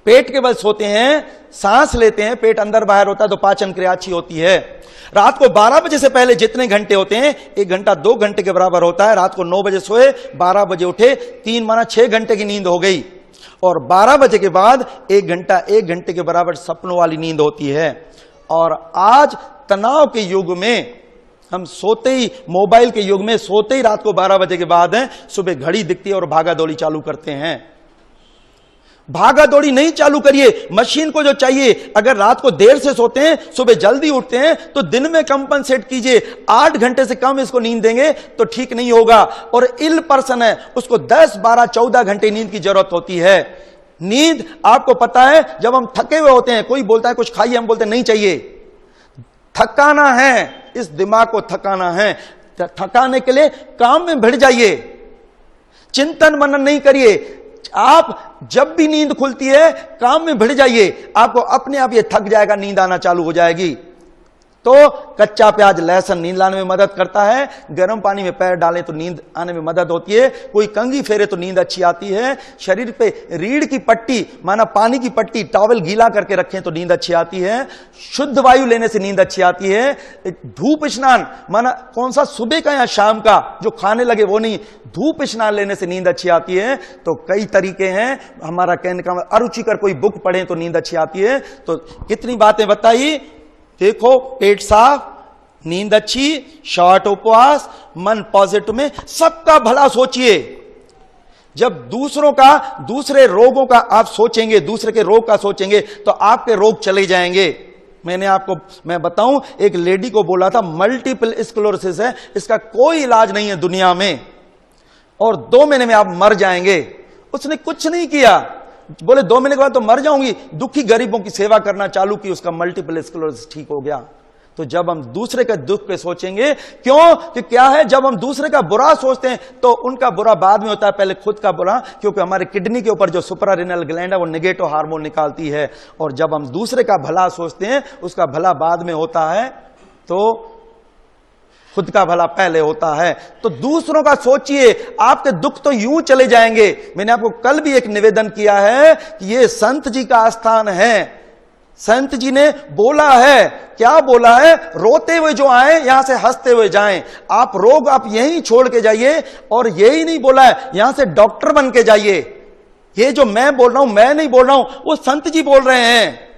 A: पेट के बल सोते हैं, सांस लेते हैं, पेट अंदर बाहर होता है तो पाचन क्रिया अच्छी होती है। रात को 12 बजे से पहले जितने घंटे होते हैं, 1 घंटा 2 घंटे के बराबर होता है। रात को 9 बजे सोए, 12 बजे उठे, 3 माना 6 घंटे की नींद हो गई। और 12 बजे के बाद 1 घंटे के बराबर सपनों वाली नींद होती है। और आज तनाव के युग में हम सोते ही, मोबाइल के युग में सोते ही रात को 12 बजे के बाद है, सुबह घड़ी दिखती है और भागा दौड़ी चालू करते हैं। भागा दौड़ी नहीं चालू करिए। मशीन को जो चाहिए, अगर रात को देर से सोते हैं, सुबह जल्दी उठते हैं, तो दिन में कंपनसेट कीजिए। 8 घंटे से कम इसको नींद देंगे तो ठीक नहीं होगा। और इल पर्सन है, उसको 10, 12, 14 घंटे नींद की जरूरत होती है। नींद, आपको पता है, जब हम थके हुए होते हैं, कोई बोलता है कुछ खाइए, हम बोलते नहीं चाहिए। थकाना है, इस दिमाग को थकाना है। थकाने के लिए काम में भिड़ जाइए, चिंतन मनन नहीं करिए। आप जब भी नींद खुलती है, काम में भिड़ जाइए, आपको अपने आप ये थक जाएगा, नींद आना चालू हो जाएगी। तो कच्चा प्याज, लहसुन नींद लाने में मदद करता है। गर्म पानी में पैर डालें तो नींद आने में मदद होती है। कोई कंघी फेरे तो नींद अच्छी आती है। शरीर पे रीढ़ की पट्टी, माना पानी की पट्टी, टॉवल गीला करके रखें तो नींद अच्छी आती है। शुद्ध वायु लेने से नींद अच्छी आती है। धूप स्नान, माना कौन सा, सुबह का या शाम का, जो खाने लगे वो नहीं, धूप स्नान लेने से नींद अच्छी आती है। तो कई तरीके हैं। हमारा कहने का, अरुचिकर कोई बुक पढ़ें तो नींद अच्छी आती है। तो कितनी बातें बताई। देखो, पेट साफ, नींद अच्छी, शॉर्ट उपवास, मन पॉजिटिव में, सबका भला सोचिए। जब दूसरों का, दूसरे रोगों का आप सोचेंगे, दूसरे के रोग का सोचेंगे, तो आपके रोग चले जाएंगे। मैंने आपको, मैं बताऊं, एक लेडी को बोला था मल्टीपल स्क्लेरोसिस है, इसका कोई इलाज नहीं है दुनिया में। और 2 महीने में आप मर जाएंगे। उसने कुछ नहीं किया, बोले 2 महीने के बाद तो मर जाऊंगी, दुखी गरीबों की सेवा करना चालू की, उसका मल्टीपल स्क्लेरोसिस ठीक हो गया। तो जब हम दूसरे के दुख पे सोचेंगे, क्यों कि क्या है, जब हम दूसरे का बुरा सोचते हैं तो उनका बुरा बाद में होता है, पहले खुद का बुरा, क्योंकि हमारे किडनी के ऊपर जो सुप्रारेनल ग्लैंड है वो नेगेटिव हार्मोन निकालती है। और जब हम दूसरे का भला सोचते हैं, उसका भला बाद में होता है, तो खुद का भला पहले होता है। तो दूसरों का सोचिए, आपके दुख तो यूं चले जाएंगे। मैंने आपको कल भी एक निवेदन किया है कि ये संत जी का स्थान है। संत जी ने बोला है, क्या बोला है, रोते हुए जो आए यहां से हंसते हुए जाएं। आप रोग आप यहीं छोड़ के जाइए, और यही नहीं बोला है यहां से डॉक्टर बन के जाइए। ये जो मैं बोल रहा हूं, मैं नहीं बोल रहा हूं, वो संत जी बोल रहे हैं।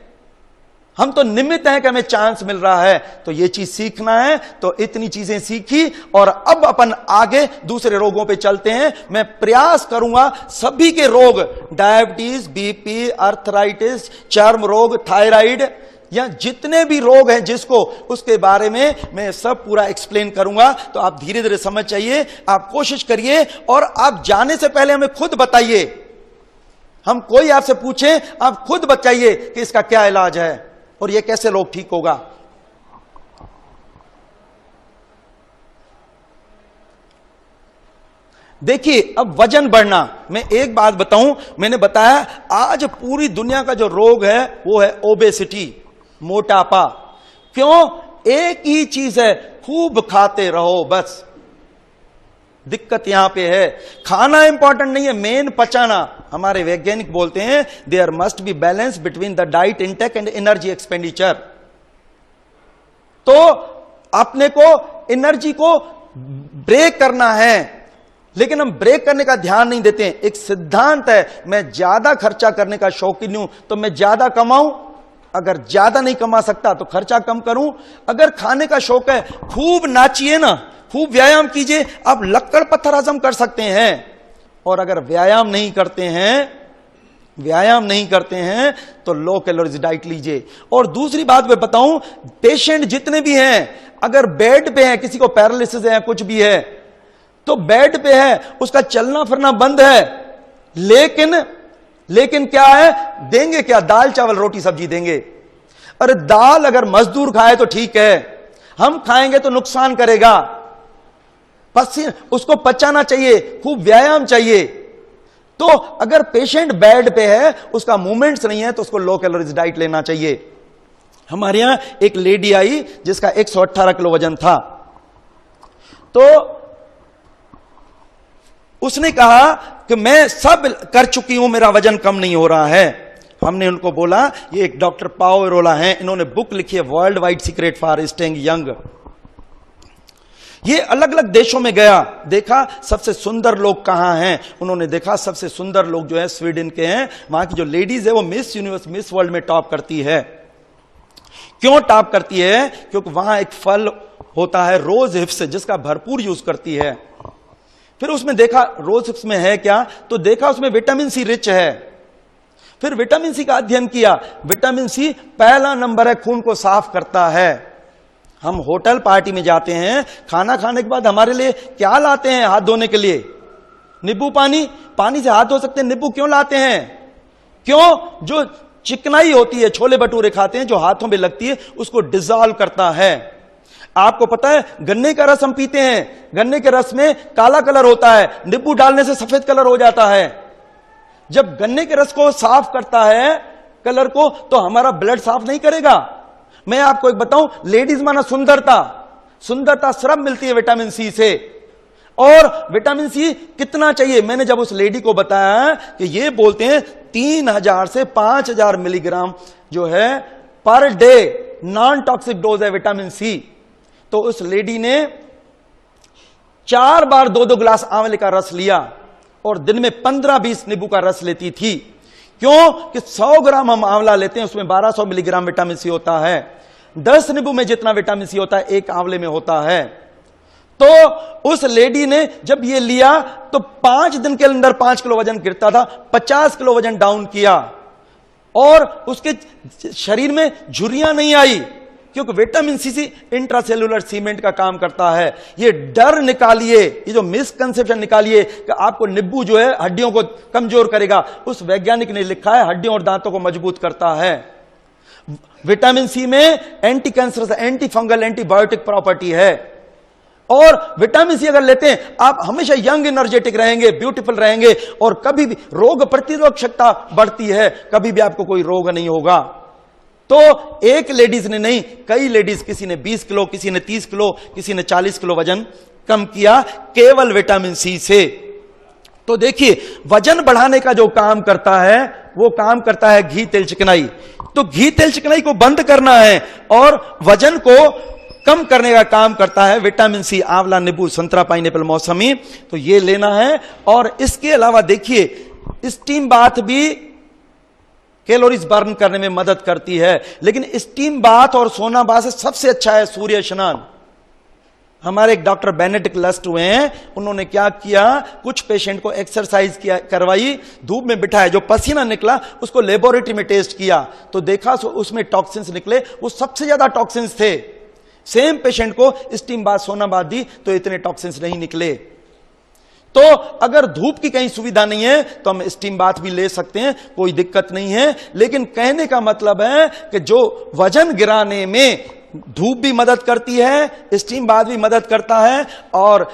A: हम तो निमित्त हैं कि हमें चांस मिल रहा है, तो ये चीज सीखना है। तो इतनी चीजें सीखी और अब अपन आगे दूसरे रोगों पे चलते हैं। मैं प्रयास करूंगा सभी के रोग, डायबिटीज, बीपी, अर्थराइटिस, चर्म रोग, थायराइड, या जितने भी रोग हैं जिसको, उसके बारे में मैं सब पूरा एक्सप्लेन करूंगा। तो आप धीरे धीरे समझ जाइए, आप कोशिश करिए, और आप जाने से पहले हमें खुद बताइए। हम कोई आपसे पूछे, आप खुद बताइए कि इसका क्या इलाज है और ये कैसे रोग ठीक होगा। देखिए, अब वजन बढ़ना, मैं एक बात बताऊं, मैंने बताया आज पूरी दुनिया का जो रोग है वो है ओबेसिटी, मोटापा। क्यों? एक ही चीज है, खूब खाते रहो बस। दिक्कत यहां पे है, खाना इंपॉर्टेंट नहीं है, मेन पचाना। हमारे वैज्ञानिक बोलते हैं there must be balance between the diet intake and energy expenditure. तो अपने को एनर्जी को ब्रेक करना है, लेकिन हम ब्रेक करने का ध्यान नहीं देते हैं। एक सिद्धांत है, मैं ज्यादा खर्चा करने का शौकीन हूं तो मैं ज्यादा कमाऊं, अगर ज्यादा नहीं कमा सकता तो खर्चा कम करूं। अगर खाने का शौक है, खूब नाचिए ना, खूब व्यायाम कीजिए, आप लक्कड़ पत्थर हजम कर सकते हैं। और अगर व्यायाम नहीं करते हैं तो लो कैलोरीज डाइट लीजिए। और दूसरी बात मैं बताऊं, पेशेंट जितने भी हैं, अगर बेड पे हैं, किसी को पैरालिसिस है, कुछ भी है, तो बेड पे है, उसका चलना फिरना बंद है, लेकिन क्या है, देंगे क्या, दाल चावल रोटी सब्जी देंगे। अरे दाल अगर मजदूर खाए तो ठीक है, हम खाएंगे तो नुकसान करेगा। उसको पचाना चाहिए, खूब व्यायाम चाहिए। तो अगर पेशेंट बेड पे है, उसका मूवमेंट्स नहीं है, तो उसको लो कैलोरीज डाइट लेना चाहिए। हमारे यहां एक लेडी आई जिसका 118 किलो वजन था, तो उसने कहा कि मैं सब कर चुकी हूं, मेरा वजन कम नहीं हो रहा है। हमने उनको बोला, ये एक डॉक्टर पाओवेरोला हैं, इन्होंने बुक लिखी है world wide secret for staying young. ये अलग अलग देशों में गया, देखा सबसे सुंदर लोग कहां हैं। उन्होंने देखा सबसे सुंदर लोग जो है स्वीडन के हैं। वहां की जो लेडीज है वो मिस यूनिवर्स, मिस वर्ल्ड में टॉप करती है। क्यों टॉप करती है? क्योंकि वहां एक फल होता है रोज हिप्स, जिसका भरपूर यूज करती है। फिर उसमें देखा रोज हिप्स में है क्या, तो देखा उसमें विटामिन सी रिच है। फिर विटामिन सी का अध्ययन किया, विटामिन सी पहला नंबर है, खून को साफ करता है। हम होटल पार्टी में जाते हैं, खाना खाने के बाद हमारे लिए क्या लाते हैं हाथ धोने के लिए? नींबू पानी। पानी से हाथ धो सकते हैं, नींबू क्यों लाते हैं? क्यों? जो चिकनाई होती है, छोले भटूरे खाते हैं, जो हाथों में लगती है, उसको डिसॉल्व करता है। आपको पता है गन्ने का रस हम पीते हैं, गन्ने के रस में काला कलर होता है, नींबू डालने से सफेद कलर हो जाता है। जब गन्ने के रस को साफ करता है कलर को, तो हमारा ब्लड साफ नहीं करेगा। मैं आपको एक बताऊं, लेडीज माना सुंदरता सिर्फ मिलती है विटामिन सी से। और विटामिन सी कितना चाहिए? मैंने जब उस लेडी को बताया कि ये बोलते हैं 3000 से 5000 मिलीग्राम जो है per day non toxic dose है विटामिन सी। तो उस लेडी ने 4 बार 2-2 गिलास आंवले का रस लिया और दिन में 15-20 नींबू का रस लेती थी। क्यों? कि 100 ग्राम हम आंवला लेते हैं, उसमें 1200 मिलीग्राम विटामिन सी होता है। 10 नींबू में जितना विटामिन सी होता है, 1 आंवले में होता है। तो उस लेडी ने जब ये लिया तो 5 दिन के अंदर 5 किलो वजन गिरता था, 50 किलो वजन डाउन किया और उसके शरीर में झुर्रियां नहीं आई। क्योंकि विटामिन सी इंट्रासेलुलर सीमेंट का काम करता है। ये डर निकालिए, ये जो मिसकंसेप्शन निकालिए कि आपको नींबू जो है हड्डियों को कमजोर करेगा। उस वैज्ञानिक ने लिखा है हड्डियों और दांतों को मजबूत करता है। विटामिन सी में anti cancer, anti fungal, antibiotic property है। और विटामिन सी अगर लेते हैं आप हमेशा यंग एनर्जेटिक रहेंगे, ब्यूटीफुल रहेंगे, और कभी भी रोग प्रतिरोधक क्षमता बढ़ती है, कभी भी आपको कोई रोग नहीं होगा। तो एक लेडीज ने नहीं, कई लेडीज, किसी ने 20 किलो, किसी ने 30 किलो, किसी ने 40 किलो वजन कम किया केवल विटामिन सी से। तो देखिए वजन बढ़ाने का जो काम करता है वो काम करता है घी तेल चिकनाई। तो घी तेल चिकनाई को बंद करना है और वजन को कम करने का काम करता है विटामिन सी, आंवला, नींबू, संतरा, पाइनएप्पल, मौसमी। तो ये लेना है। और इसके अलावा देखिए स्टीम बाथ भी कैलोरीज बर्न करने में मदद करती है, लेकिन स्टीम बाथ और सोना बाथ से सबसे अच्छा है सूर्य स्नान। हमारे एक डॉक्टर बेनेडिक्ट लस्ट हुए हैं, उन्होंने क्या किया, कुछ पेशेंट को एक्सरसाइज किया, करवाई, धूप में बिठाया, जो पसीना निकला उसको लेबोरेटरी में टेस्ट किया तो देखा उसमें टॉक्सिन्स निकले, वो सबसे ज्यादा टॉक्सिन्स थे। सेम पेशेंट को स्टीम बाथ, सोना बाथ दी तो इतने टॉक्सिन्स नहीं निकले। तो अगर धूप की कहीं सुविधा नहीं है तो हम स्टीम बाथ भी ले सकते हैं, कोई दिक्कत नहीं है। लेकिन कहने का मतलब है कि जो वजन गिराने में धूप भी मदद करती है, स्टीम बाथ भी मदद करता है, और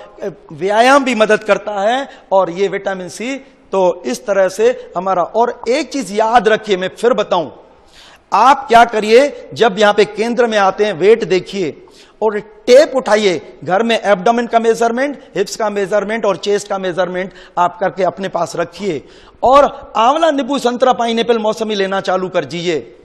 A: व्यायाम भी मदद करता है, और ये विटामिन सी। तो इस तरह से हमारा, और एक चीज याद रखिए, मैं फिर बताऊं, आप क्या करिए, जब यहां पे केंद्र में आते हैं वेट देखिए और टेप उठाइए, घर में एब्डोमेन का मेजरमेंट, हिप्स का मेजरमेंट और चेस्ट का मेजरमेंट आप करके अपने पास रखिए, और आंवला, नींबू, संतरा, पाइनएप्पल, मौसमी लेना चालू कर दीजिए।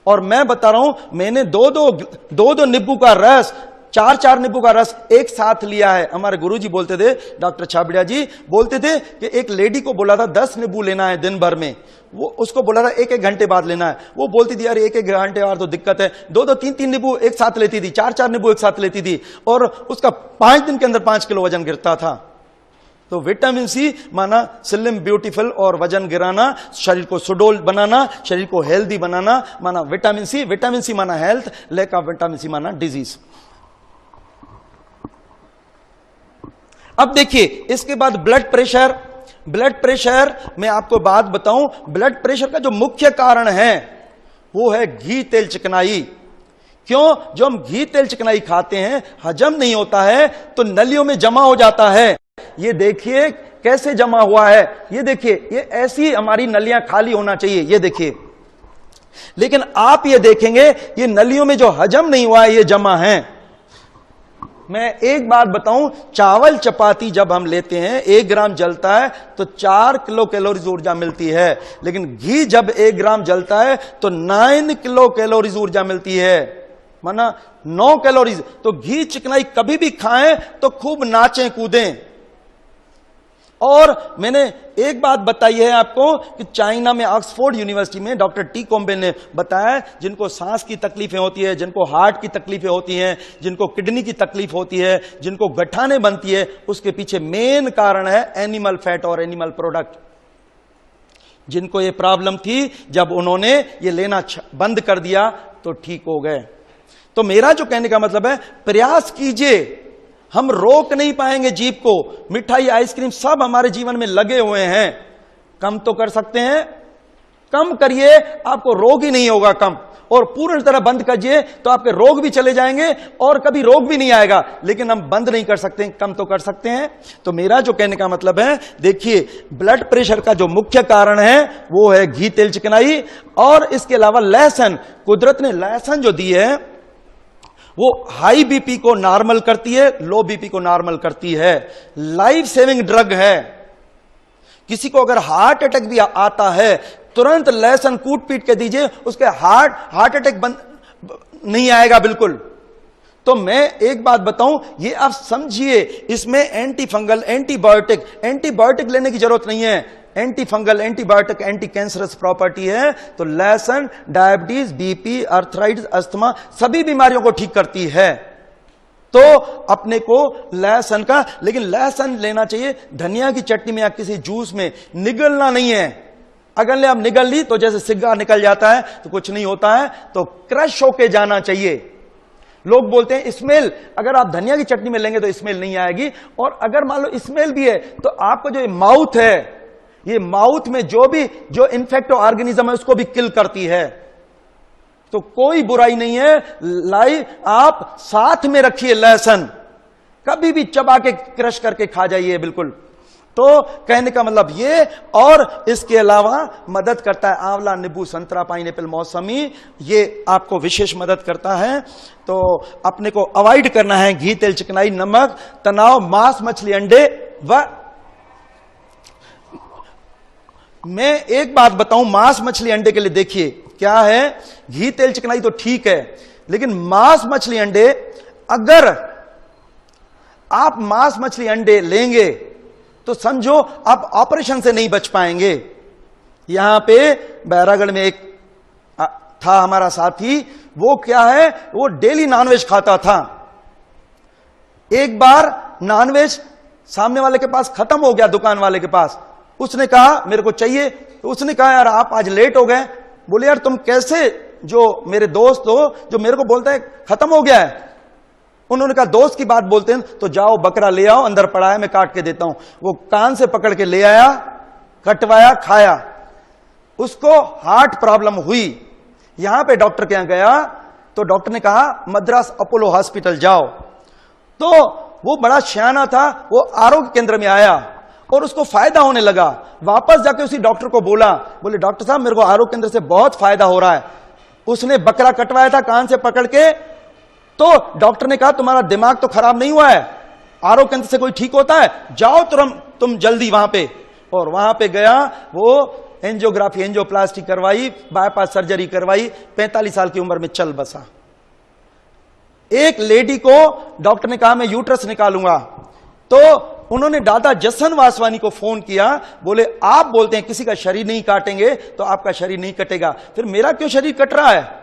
A: और मैं बता रहा हूं, मैंने दो नींबू का रस, 4 नींबू का रस एक साथ लिया है। हमारे गुरुजी बोलते थे, डॉक्टर छाबड़िया जी बोलते थे कि एक लेडी को बोला था 10 नींबू लेना है दिन भर में, वो उसको बोला था 1-1 घंटे बाद लेना है। वो बोलती थी अरे 1-1 घंटे बाद तो दिक्कत है, 2-2, 3-3 नींबू एक साथ लेती थी, 4-4 नींबू एक साथ लेती थी, और उसका 5 दिन के अंदर 5 किलो वजन गिरता था। तो विटामिन सी माना स्लिम, ब्यूटीफुल और वजन गिराना, शरीर को सुडौल बनाना, शरीर को हेल्दी बनाना माना विटामिन सी। विटामिन सी माना health, lack of vitamin C माना डिजीज। अब देखिए इसके बाद ब्लड प्रेशर। ब्लड प्रेशर मैं आपको बात बताऊं, ब्लड प्रेशर का जो मुख्य कारण है वो है घी तेल चिकनाई। क्यों? जो हम घी तेल चिकनाई खाते हैं हजम नहीं होता है तो नलियों में जमा हो जाता है। ये देखिए कैसे जमा हुआ है, ये देखिए, ये ऐसी हमारी नलियां खाली होना चाहिए, ये देखिए। लेकिन आप ये देखेंगे ये नलियों में जो हजम नहीं हुआ है ये जमा है। मैं एक बात बताऊं, चावल चपाती जब हम लेते हैं 1 ग्राम जलता है तो 4 किलो कैलोरीज ऊर्जा मिलती है, लेकिन घी जब 1 ग्राम जलता है तो 9 किलो कैलोरीज ऊर्जा मिलती है, माना 9 कैलोरीज। तो घी चिकनाई कभी भी खाएं तो खूब नाचें कूदें। और मैंने एक बात बताई है आपको कि चाइना में ऑक्सफोर्ड यूनिवर्सिटी में डॉक्टर टी कोम्बे ने बताया, जिनको सांस की तकलीफें होती है, जिनको हार्ट की तकलीफें होती हैं, जिनको किडनी की तकलीफ होती है, जिनको गठाने बनती है, उसके पीछे मेन कारण है एनिमल फैट और एनिमल प्रोडक्ट। जिनको ये प्रॉब्लम थी जब उन्होंने ये लेना बंद कर दिया तो ठीक हो गए। तो मेरा जो कहने का मतलब है, प्रयास कीजिए, हम रोक नहीं पाएंगे जीभ को। मिठाई, आइसक्रीम सब हमारे जीवन में लगे हुए हैं, कम तो कर सकते हैं, कम करिए, आपको रोग ही नहीं होगा कम। और पूर्ण तरह बंद करिए तो आपके रोग भी चले जाएंगे और कभी रोग भी नहीं आएगा। लेकिन हम बंद नहीं कर सकते, कम तो कर सकते हैं। तो मेरा जो कहने का मतलब है, देखिए ब्लड प्रेशर का जो मुख्य कारण है वो है घी तेल चिकनाई। और इसके अलावा लहसुन, कुदरत ने लहसुन जो दी है वो हाई बीपी को नॉर्मल करती है, लो बीपी को नॉर्मल करती है, लाइफ सेविंग ड्रग है। किसी को अगर हार्ट अटैक भी आता है तुरंत लहसुन कूट पीट के दीजिए, उसके हार्ट अटैक नहीं आएगा बिल्कुल। तो मैं एक बात बताऊं, ये आप समझिए, इसमें एंटी फंगल, एंटीबायोटिक लेने की जरूरत नहीं है। Anti fungal, antibiotic, anti cancerous property है। तो लहसुन डायबिटीज, बीपी, अर्थराइटिस, अस्थमा सभी बीमारियों को ठीक करती है। तो अपने को लहसुन का, लेकिन लहसुन लेना चाहिए धनिया की चटनी में या किसी जूस में, निगलना नहीं है। अगर आप निगल ली तो जैसे सिग्गा निकल जाता है तो कुछ नहीं होता है, तो क्रश होके जाना चाहिए। लोग बोलते हैं स्मेल, अगर आप धनिया की चटनी में लेंगे तो स्मेल नहीं आएगी, और अगर मान लो स्मेल भी है तो आपको जो माउथ है, ये माउथ में जो इन्फेक्टिव ऑर्गेनिज्म है उसको भी किल करती है। तो कोई बुराई नहीं है, लाई आप साथ में रखिए लहसुन, कभी भी चबा के क्रश करके खा जाइए बिल्कुल। तो कहने का मतलब ये, और इसके अलावा मदद करता है आंवला, नींबू, संतरा, पाइनएप्पल, मौसमी, ये आपको विशेष मदद करता है। तो अपने को अवॉइड करना है घी, तेल, चिकनाई, नमक, तनाव, मांस, मछली, अंडे। व मैं एक बात बताऊं, मांस, मछली, अंडे के लिए देखिए क्या है, घी, तेल, चिकनाई तो ठीक है, लेकिन मांस, मछली, अंडे, अगर आप मांस, मछली, अंडे लेंगे तो समझो आप ऑपरेशन से नहीं बच पाएंगे। यहां पे बैरागढ़ में एक था हमारा साथी, वो क्या है, वो डेली नॉनवेज खाता था। एक बार नॉनवेज सामने वाले के पास खत्म हो गया, दुकान वाले के पास, उसने कहा मेरे को चाहिए, तो उसने कहा यार आप आज लेट हो गए। बोले यार तुम कैसे, जो मेरे दोस्त हो जो मेरे को बोलता है खत्म हो गया है। उन्होंने कहा दोस्त की बात बोलते हैं तो जाओ बकरा ले आओ, अंदर पड़ा है मैं काट के देता हूं। वो कान से पकड़ के ले आया, कटवाया, खाया। उसको हार्ट प्रॉब्लम हुई, यहां पे डॉक्टर के यहां गया तो डॉक्टर ने कहा मद्रास अपोलो हॉस्पिटल जाओ। तो वो बड़ा सियाना था, वो आरोग्य केंद्र में आया और उसको फायदा होने लगा। वापस जाके उसी डॉक्टर को बोला, बोले डॉक्टर साहब मेरे को आरोग्य केंद्र से बहुत फायदा हो रहा है। उसने बकरा कटवाया था कान से पकड़ के, तो डॉक्टर ने कहा तुम्हारा दिमाग तो खराब नहीं हुआ है, आरोग्य केंद्र से कोई ठीक होता है, जाओ तुम जल्दी वहां पे। और वहां पे गया, वो एंजियोग्राफी, एंजियोप्लास्टी करवाई, बाईपास सर्जरी करवाई, 45 साल की उम्र में चल बसा। एक लेडी को डॉक्टर ने कहा मैं यूट्रस निकालूंगा, तो उन्होंने दादा जसन वासवानी को फोन किया, बोले आप बोलते हैं किसी का शरीर नहीं काटेंगे तो आपका शरीर नहीं कटेगा, फिर मेरा क्यों शरीर कट रहा है।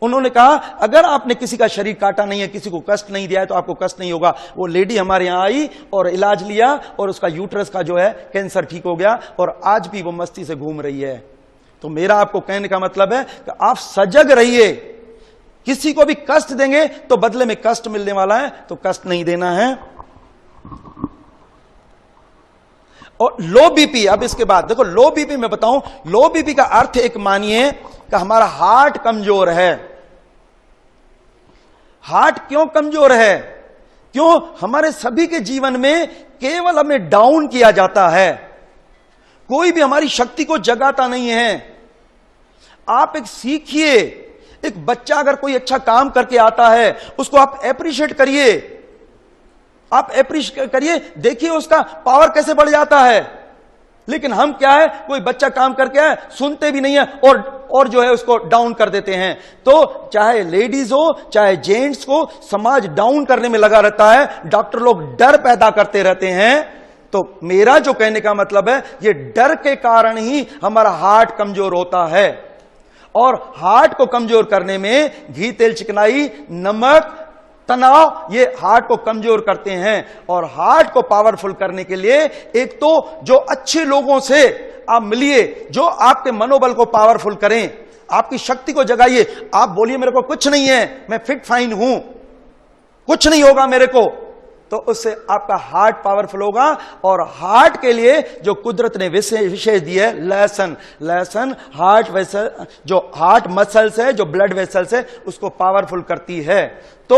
A: उन्होंने कहा अगर आपने किसी का शरीर काटा नहीं है, किसी को कष्ट नहीं दिया है तो आपको कष्ट नहीं होगा। वो लेडी हमारे यहां आई और इलाज लिया और उसका यूट्रस का जो है कैंसर ठीक हो गया और आज भी वो मस्ती से घूम रही है। तो मेरा आपको कहने का मतलब है कि आप सजग रहिए, किसी को भी कष्ट देंगे तो बदले में कष्ट मिलने वाला है, तो कष्ट नहीं देना है। और लो बीपी, अब इसके बाद देखो लो बीपी में बताऊं, लो बीपी का अर्थ एक मानिए कि हमारा हार्ट कमजोर है। हार्ट क्यों कमजोर है? क्यों? हमारे सभी के जीवन में केवल हमें डाउन किया जाता है, कोई भी हमारी शक्ति को जगाता नहीं है। आप एक सीखिए, एक बच्चा अगर कोई अच्छा काम करके आता है उसको आप एप्रिशिएट करिए, आप एप्रिशिएट करिए, देखिए उसका पावर कैसे बढ़ जाता है। लेकिन हम क्या है, कोई बच्चा काम करके आए सुनते भी नहीं है और जो है उसको डाउन कर देते हैं। तो चाहे लेडीज हो चाहे जेंट्स को, समाज डाउन करने में लगा रहता है, डॉक्टर लोग डर पैदा करते रहते हैं। तो मेरा जो कहने का मतलब है, ये डर के कारण ही हमारा हार्ट कमजोर होता है। और हार्ट को कमजोर करने में घी, तेल, चिकनाई, नमक, तनाव, ये हार्ट को कमजोर करते हैं। और हार्ट को पावरफुल करने के लिए एक तो जो अच्छे लोगों से आप मिलिए, जो आपके मनोबल को पावरफुल करें, आपकी शक्ति को जगाइए। आप बोलिए मेरे को कुछ नहीं है, मैं फिट फाइन हूं, कुछ नहीं होगा मेरे को, तो उससे आपका हार्ट पावरफुल होगा। और हार्ट के लिए जो कुदरत ने विशेष दी है, लहसुन, लहसुन हार्ट वेसल, जो हार्ट मसल्स है, जो ब्लड वेसल्स है, उसको पावरफुल करती है। तो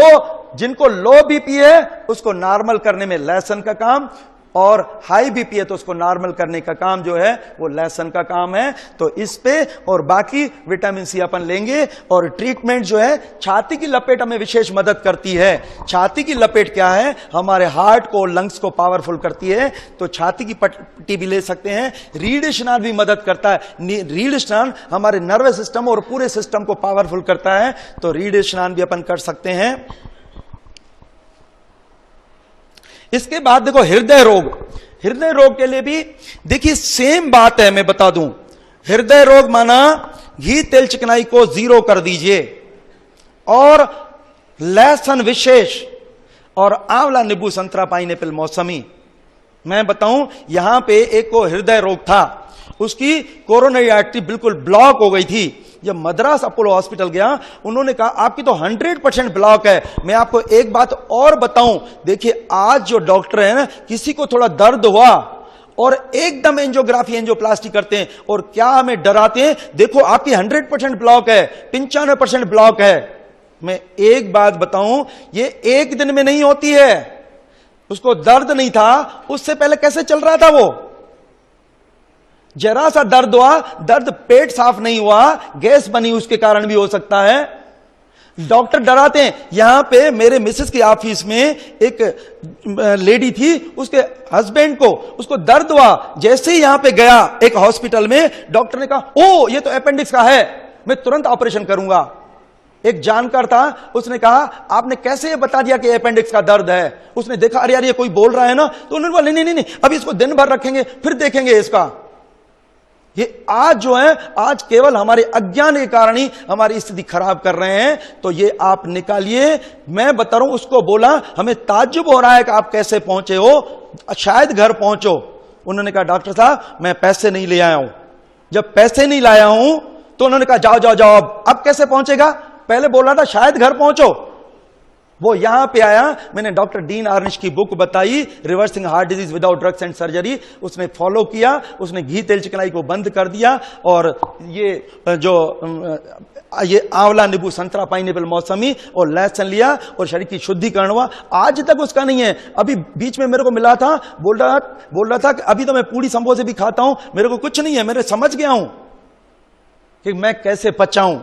A: जिनको लो बीपी है उसको नॉर्मल करने में लहसुन का काम, और हाई बीपी है तो उसको नॉर्मल करने का काम जो है वो लहसुन का काम है। तो इस पे और बाकी विटामिन सी अपन लेंगे। और ट्रीटमेंट जो है, छाती की लपेट हमें विशेष मदद करती है। छाती की लपेट क्या है, हमारे हार्ट को, लंग्स को पावरफुल करती है। तो छाती की पट्टी भी ले सकते हैं। रीढ़ स्नान भी मदद करता है। रीढ़ स्नान हमारे नर्वस सिस्टम और पूरे सिस्टम को पावरफुल करता है, तो रीढ़ स्नान भी अपन कर सकते हैं। इसके बाद देखो हृदय रोग, हृदय रोग के लिए भी देखिए सेम बात है, मैं बता दूं। हृदय रोग माना घी, तेल, चिकनाई को 0 कर दीजिए, और लहसुन विशेष, और आंवला, नींबू, संतरा, पाइनएप्पल, मौसमी। मैं बताऊं, यहां पे एक को हृदय रोग था, उसकी कोरोनरी आर्टरी बिल्कुल ब्लॉक हो गई थी। जब मद्रास अपोलो हॉस्पिटल गया, उन्होंने कहा आपकी तो 100% ब्लॉक है। मैं आपको एक बात और बताऊं, देखिए आज जो डॉक्टर है ना, किसी को थोड़ा दर्द हुआ और एकदम एंजियोग्राफी एंजियोप्लास्टी करते हैं और क्या हमें डराते हैं, देखो आपकी 100% ब्लॉक है, 95% ब्लॉक है। मैं एक बात बताऊं, ये एक दिन में नहीं होती है। उसको दर्द नहीं था, उससे पहले कैसे चल रहा था वो? जरा सा दर्द हुआ, दर्द पेट साफ नहीं हुआ, गैस बनी, उसके कारण भी हो सकता है। डॉक्टर डराते हैं। यहां पे मेरे मिसेस की ऑफिस में एक लेडी थी, उसके हस्बैंड को उसको दर्द हुआ, जैसे ही यहां पे गया एक हॉस्पिटल में, डॉक्टर ने कहा ओ ये तो अपेंडिक्स का है, मैं तुरंत ऑपरेशन करूंगा। एक जानकार था, उसने कहा आपने कैसे ये बता दिया कि अपेंडिक्स का दर्द है? उसने देखा अरे यार ये कोई बोल रहा है ना, तो उन्होंने बोला नहीं नहीं नहीं, अभी इसको दिन भर रखेंगे फिर देखेंगे इसका। ये आज जो है, आज केवल हमारे अज्ञान के कारण ही हमारी स्थिति खराब कर रहे हैं। तो ये आप निकालिए। मैं बता रहा हूं, उसको बोला हमें ताज्जुब हो रहा है कि आप कैसे पहुंचे हो, शायद घर पहुंचो। उन्होंने कहा डॉक्टर साहब मैं पैसे नहीं ले आया हूं। जब पैसे नहीं लाया हूं तो उन्होंने कहा जाओ जाओ जाओ, अब कैसे पहुंचेगा? पहले बोल रहा था शायद घर पहुंचो। वो यहां पे आया, मैंने डॉक्टर डीन आर्निश की बुक बताई, reversing heart disease without drugs and surgery, उसने फॉलो किया, उसने घी तेल चिकनाई को बंद कर दिया और ये आंवला नींबू संतरा पाइनएप्पल मौसमी और लहसुन लिया और शरीर की शुद्धिकरण हुआ। आज तक उसका नहीं है। अभी बीच में मेरे को मिला था, बोल रहा था कि अभी तो मैं पूरी संभोसे भी खाता हूं, मेरे को कुछ नहीं है, मेरे समझ गया हूं कि मैं कैसे बचाऊं।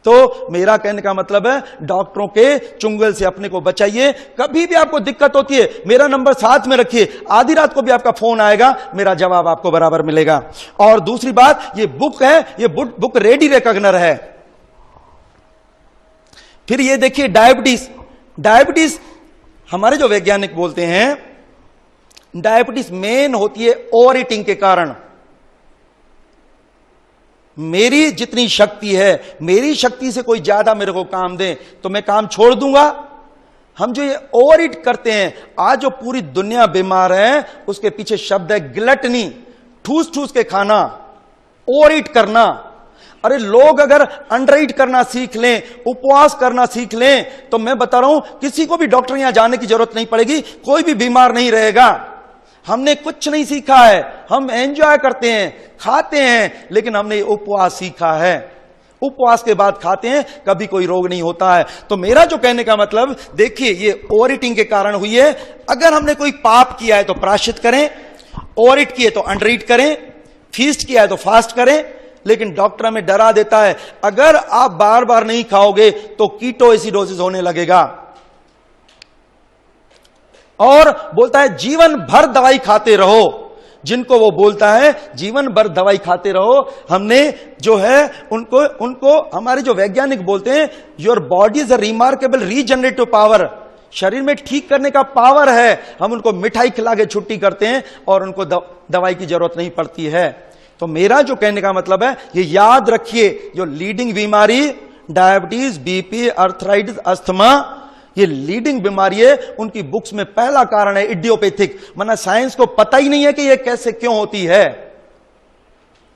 A: तो मेरा कहने का मतलब है डॉक्टरों के चुंगल से अपने को बचाइए। कभी भी आपको दिक्कत होती है, मेरा नंबर साथ में रखिए, आधी रात को भी आपका फोन आएगा, मेरा जवाब आपको बराबर मिलेगा। और दूसरी बात, ये बुक है, ये बुक रेडी रेकग्नर है। फिर ये देखिए डायबिटीज हमारे जो वैज्ञानिक बोलते हैं, डायबिटीज मेन होती है ओवर ईटिंग के कारण। मेरी जितनी शक्ति है, मेरी शक्ति से कोई ज्यादा मेरे को काम दे तो मैं काम छोड़ दूंगा। हम जो ये ओवर ईट करते हैं, आज जो पूरी दुनिया बीमार है, उसके पीछे शब्द है ग्लटनी, ठूस ठूस के खाना, ओवर ईट करना। अरे लोग अगर अंडर ईट करना सीख लें, उपवास करना सीख लें, तो मैं बता रहा हूं किसी को भी डॉक्टर यहां जाने की जरूरत नहीं पड़ेगी, कोई भी बीमार नहीं रहेगा। हमने कुछ नहीं सीखा है, हम एंजॉय करते हैं, खाते हैं, लेकिन हमने उपवास सीखा है। उपवास के बाद खाते हैं, कभी कोई रोग नहीं होता है। तो मेरा जो कहने का मतलब, देखिए ये ओवर ईटिंग के कारण हुई है। अगर हमने कोई पाप किया है तो प्रायश्चित करें, ओवर ईट किए तो अंडर ईट करें, फीस्ट किया है तो फास्ट करें। लेकिन डॉक्टर हमें डरा देता है, अगर आप बार बार नहीं खाओगे तो कीटोएसिडोसिस होने लगेगा। और बोलता है जीवन भर दवाई खाते रहो। जिनको वो बोलता है जीवन भर दवाई खाते रहो, हमने जो है उनको हमारे जो वैज्ञानिक बोलते हैं, your body is a remarkable regenerative power, शरीर में ठीक करने का पावर है। हम उनको मिठाई खिला के छुट्टी करते हैं और उनको दवाई की जरूरत नहीं पड़ती है। तो मेरा जो कहने का मतलब है, ये याद रखिए, जो लीडिंग बीमारी डायबिटीज, बीपी, अर्थराइटिस, अस्थमा, ये लीडिंग बीमारी है। उनकी बुक्स में पहला कारण है इडियोपैथिक, माना साइंस को पता ही नहीं है कि ये कैसे क्यों होती है।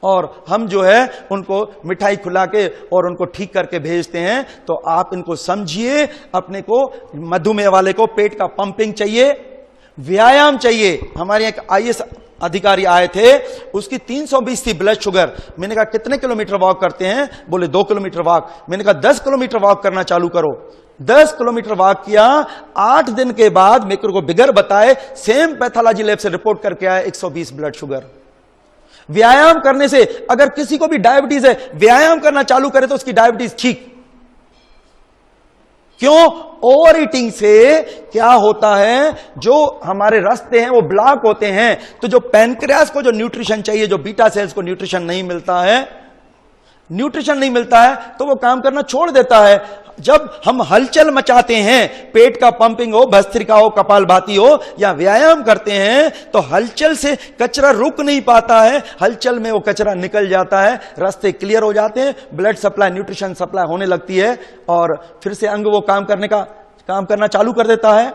A: और हम जो है उनको मिठाई खिला के और उनको ठीक करके भेजते हैं। तो आप इनको समझिए। अपने को मधुमेह वाले को पेट का पंपिंग चाहिए, व्यायाम चाहिए। हमारे यहाँ एक आईएएस अधिकारी आए थे, उसकी 320 थी ब्लड शुगर। मैंने कहा कितने किलोमीटर वॉक करते हैं? बोले 2 किलोमीटर वॉक। मैंने कहा 10 किलोमीटर वॉक करना चालू करो। 10 किलोमीटर वॉक किया, 8 दिन के बाद मेरे को बिगर बताए, सेम पैथोलॉजी लैब से रिपोर्ट करके आया 120 ब्लड शुगर। व्यायाम करने से, अगर किसी को भी डायबिटीज है, व्यायाम करना चालू करे तो उसकी डायबिटीज ठीक। क्यों? ओवर ईटिंग से क्या होता है, जो हमारे रास्ते हैं वो ब्लॉक होते हैं। तो जो पैनक्रियास को जो न्यूट्रिशन चाहिए, जो बीटा सेल्स को न्यूट्रिशन नहीं मिलता है, तो वो काम करना छोड़ देता है। जब हम हलचल मचाते हैं, पेट का पंपिंग हो, भस्त्रिका हो, कपालभाति हो, या व्यायाम करते हैं, तो हलचल से कचरा रुक नहीं पाता है, हलचल में वो कचरा निकल जाता है, रास्ते क्लियर हो जाते हैं, ब्लड सप्लाई, न्यूट्रिशन सप्लाई होने लगती है और फिर से अंग वो काम करना चालू कर देता है।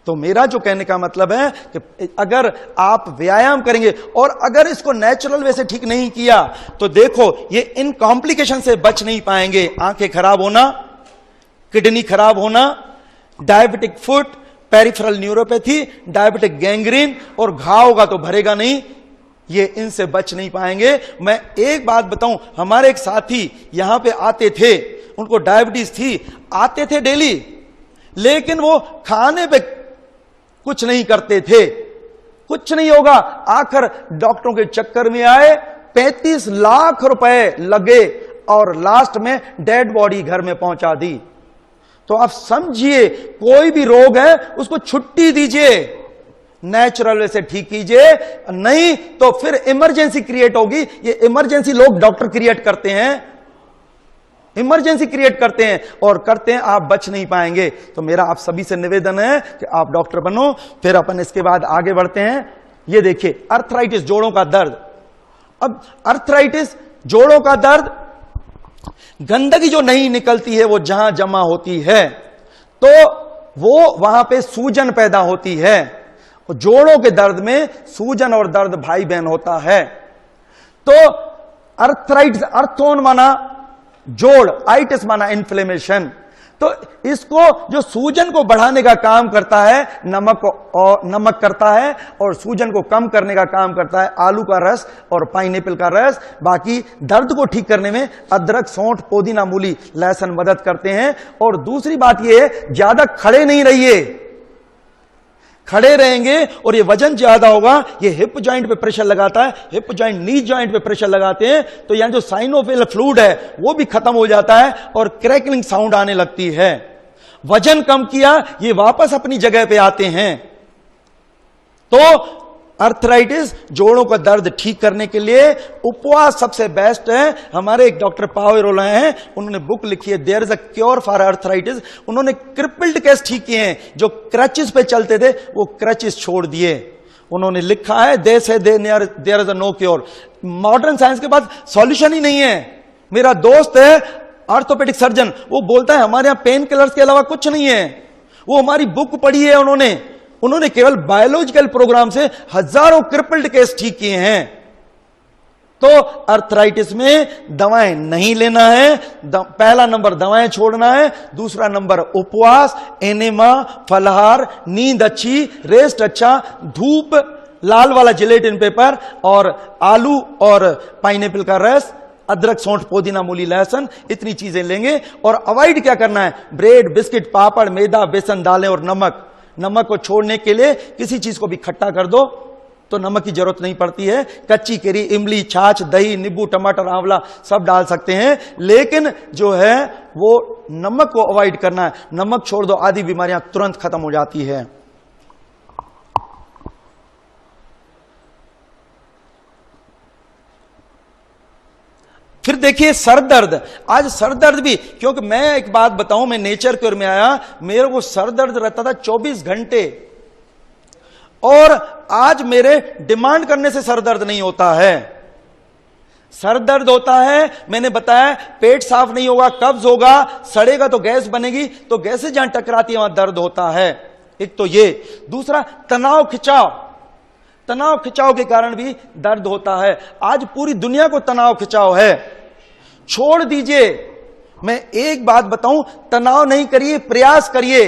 A: तो मेरा जो कहने का मतलब है कि अगर आप व्यायाम करेंगे और अगर इसको नेचुरल वे से ठीक नहीं किया तो देखो ये इन कॉम्प्लिकेशन से बच नहीं पाएंगे। आंखें खराब होना, किडनी खराब होना, diabetic foot, peripheral neuropathy, diabetic gangrene, और घाव होगा तो भरेगा नहीं, ये इनसे बच नहीं पाएंगे। मैं एक बात बताऊं, हमारे एक साथी यहां पे आते थे, उनको डायबिटीज थी, आते थे डेली, लेकिन वो खाने पे कुछ नहीं करते थे, कुछ नहीं होगा। आखिर डॉक्टरों के चक्कर में आए, 35 लाख रुपए लगे और लास्ट में डेड बॉडी घर में पहुंचा दी। तो आप समझिए, कोई भी रोग है उसको छुट्टी दीजिए, नेचुरल वे से ठीक कीजिए, नहीं तो फिर इमरजेंसी क्रिएट होगी। ये इमरजेंसी लोग डॉक्टर क्रिएट करते हैं, इमरजेंसी क्रिएट करते हैं और करते हैं, आप बच नहीं पाएंगे। तो मेरा आप सभी से निवेदन है कि आप डॉक्टर बनो। फिर अपन इसके बाद आगे बढ़ते हैं। ये देखिए, अर्थराइटिस, जोड़ों का दर्द। अब अर्थराइटिस, जोड़ों का दर्द, गंदगी जो नहीं निकलती है वो जहां जमा होती है तो वो वहां पे सूजन पैदा होती है। जोड़ों के दर्द में सूजन और दर्द भाई बहन होता है। तो अर्थराइटिस, अर्थोन माना जोड़, आइटिस माना इन्फ्लेमेशन। तो इसको जो सूजन को बढ़ाने का काम करता है नमक करता है, और सूजन को कम करने का काम करता है आलू का रस और पाइनएप्पल का रस। बाकी दर्द को ठीक करने में अदरक, सौंठ, पुदीना, मूली, लहसुन मदद करते हैं। और दूसरी बात यह है, ज्यादा खड़े नहीं रहिए, खड़े रहेंगे और ये वजन ज्यादा होगा, ये हिप जॉइंट पे प्रेशर लगाता है, हिप जॉइंट नी जॉइंट पे प्रेशर लगाते हैं, तो यहां जो साइनोफिल फ्लूइड है वो भी खत्म हो जाता है और क्रैकलिंग साउंड आने लगती है। वजन कम किया, ये वापस अपनी जगह पे आते हैं। तो अर्थराइटिस, जोड़ों का दर्द ठीक करने के लिए उपवास सबसे बेस्ट है। हमारे एक डॉक्टर पावेरोला हैं, उन्होंने बुक लिखी है there is a cure for arthritis. उन्होंने क्रिपल्ड केस ठीक किए हैं, जो क्रचेस पे चलते थे वो क्रचेस छोड़ दिए। उन्होंने लिखा है there is a no cure. Modern science के पास सॉल्यूशन ही नहीं है। मेरा दोस्त है ऑर्थोपेडिक सर्जन, वो बोलता है हमारे यहां पेन किलर्स के अलावा कुछ नहीं है। वो हमारी बुक पढ़ी है, उन्होंने केवल बायोलॉजिकल प्रोग्राम से हजारों क्रिपल्ड केस ठीक किए हैं। तो अर्थराइटिस में दवाएं नहीं लेना है। पहला नंबर दवाएं छोड़ना है, दूसरा नंबर उपवास, एनेमा, फलाहार, नींद अच्छी, रेस्ट अच्छा, धूप, लाल वाला जिलेटिन पेपर, और आलू और पाइनएप्पल का रस, अदरक, सौंठ, पुदीना, मूली, लहसुन, इतनी चीजें लेंगे। और अवॉइड क्या करना है, ब्रेड, बिस्किट, पापड़, मैदा, बेसन, दालें और नमक। नमक को छोड़ने के लिए किसी चीज को भी खट्टा कर दो तो नमक की जरूरत नहीं पड़ती है। कच्ची केरी, इमली, छाछ, दही, नींबू, टमाटर, आंवला सब डाल सकते हैं, लेकिन जो है वो नमक को अवॉइड करना है। नमक छोड़ दो, आधी बीमारियां तुरंत खत्म हो जाती है। फिर देखिए सर दर्द। आज सर दर्द भी, क्योंकि मैं एक बात बताऊं, मैं नेचर क्योर में आया, मेरे को सर दर्द रहता था 24 घंटे, और आज मेरे डिमांड करने से सर दर्द नहीं होता है। सर दर्द होता है, मैंने बताया, पेट साफ नहीं होगा, कब्ज होगा, सड़ेगा तो गैस बनेगी, तो गैसें जहां टकराती है वहां दर्द होता है। एक तो ये, दूसरा तनाव खिंचाव, तनाव खिंचाव के कारण भी दर्द होता है। आज पूरी दुनिया को तनाव खिंचाव है, छोड़ दीजिए। मैं एक बात बताऊं, तनाव नहीं करिए, प्रयास करिए।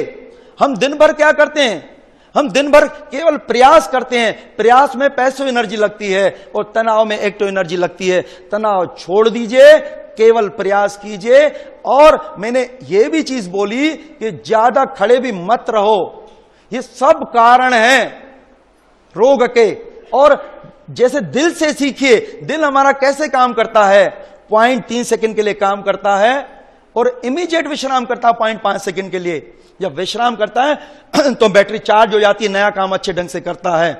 A: हम दिन भर क्या करते हैं, हम दिन भर केवल प्रयास करते हैं। प्रयास में पैसिव एनर्जी लगती है और तनाव में एक्टिव एनर्जी लगती है। तनाव छोड़ दीजिए, केवल प्रयास कीजिए। और मैंने ये भी चीज बोली कि ज्यादा खड़े भी मत रहो। ये सब कारण है रोग के। और जैसे दिल से सीखिए, दिल हमारा कैसे काम करता है, 0.3 सेकंड के लिए काम करता है और इमीडिएट विश्राम करता है 0.5 सेकंड के लिए। जब विश्राम करता है तो बैटरी चार्ज हो जाती है, नया काम अच्छे ढंग से करता है।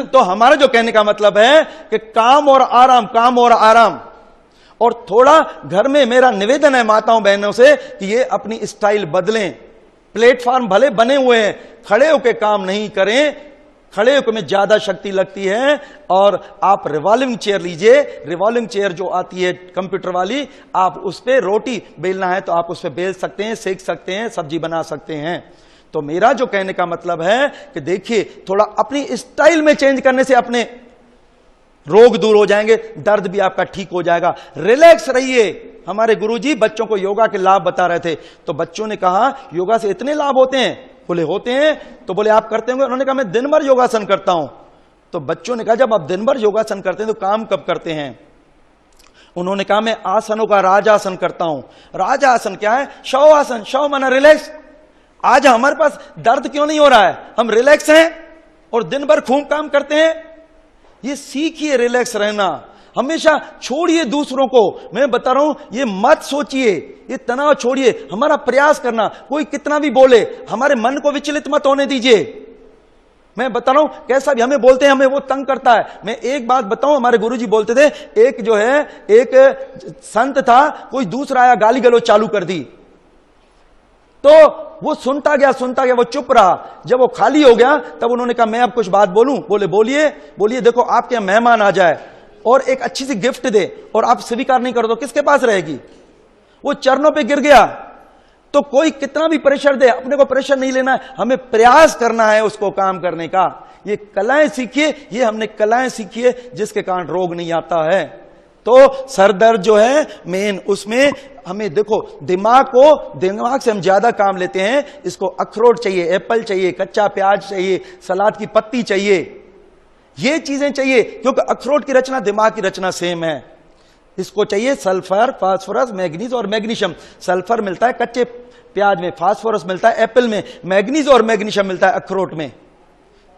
A: तो हमारा जो कहने का मतलब है कि काम और आराम, काम और आराम। और थोड़ा घर में मेरा निवेदन है माताओं बहनों से कि ये अपनी स्टाइल बदलें। प्लेटफॉर्म भले बने हुए हैं, खड़े होकर काम नहीं करें, खड़े होकर में ज्यादा शक्ति लगती है। और आप रिवॉल्विंग चेयर लीजिए, रिवॉल्विंग चेयर जो आती है कंप्यूटर वाली, आप उस पर रोटी बेलना है तो आप उस पर बेल सकते हैं, सेक सकते हैं, सब्जी बना सकते हैं। तो मेरा जो कहने का मतलब है कि देखिए, थोड़ा अपनी स्टाइल में चेंज करने से अपने रोग दूर हो जाएंगे, दर्द भी आपका ठीक हो जाएगा। रिलैक्स रहिए। हमारे गुरुजी बच्चों को योगा के लाभ बता रहे थे, तो बच्चों ने कहा योगा से इतने लाभ होते हैं? बोले होते हैं। तो बोले आप करते होंगे? उन्होंने कहा मैं दिन भर योगासन करता हूं। तो बच्चों ने कहा जब आप दिन भर योगासन करते हैं तो काम कब करते हैं? उन्होंने कहा मैं आसनों का राजासन करता हूं। राजासन क्या है? शव आसन। शव माना रिलैक्स। आज हमारे पास दर्द क्यों नहीं हो रहा है? हम रिलैक्स हैं और दिन भर खूब काम करते हैं। ये सीखिए रिलैक्स रहना। हमेशा छोड़िए दूसरों को। मैं बता रहा हूं, ये मत सोचिए, ये तनाव छोड़िए। हमारा प्रयास करना, कोई कितना भी बोले हमारे मन को विचलित मत होने दीजिए। मैं बता रहा हूं, कैसा भी हमें बोलते हैं, हमें वो तंग करता है। मैं एक बात बताऊं, हमारे गुरुजी बोलते थे, एक जो है एक संत था, कोई दूसरा आया गाली गलौज चालू कर दी, तो वो सुनता गया, वो चुप रहा। जब वो खाली हो गया तब उन्होंने कहा मैं अब कुछ बात बोलूं? बोले बोलिए। देखो आपके यहां मेहमान आ जाए और एक अच्छी सी गिफ्ट दे और आप स्वीकार नहीं करो तो किसके पास रहेगी? वो चरणों पे गिर गया। तो कोई कितना भी प्रेशर दे, अपने को प्रेशर नहीं लेना है, हमें प्रयास करना है उसको काम करने का। ये कलाएं सीखिए, ये हमने कलाएं सीखी है जिसके कारण रोग नहीं आता है। तो सर दर्द जो है मेन, उसमें हमें देखो दिमाग से हम ज्यादा काम लेते हैं। इसको अखरोट चाहिए, एप्पल चाहिए, कच्चा प्याज चाहिए, सलाद की पत्ती चाहिए, ये चीजें चाहिए, क्योंकि अखरोट की रचना दिमाग की रचना सेम है। इसको चाहिए सल्फर, फास्फोरस, मैग्नीज और मैग्नीशियम। सल्फर मिलता है कच्चे प्याज में, फास्फोरस मिलता है एप्पल में, मैग्नीज और मैग्नीशियम मिलता है अखरोट में।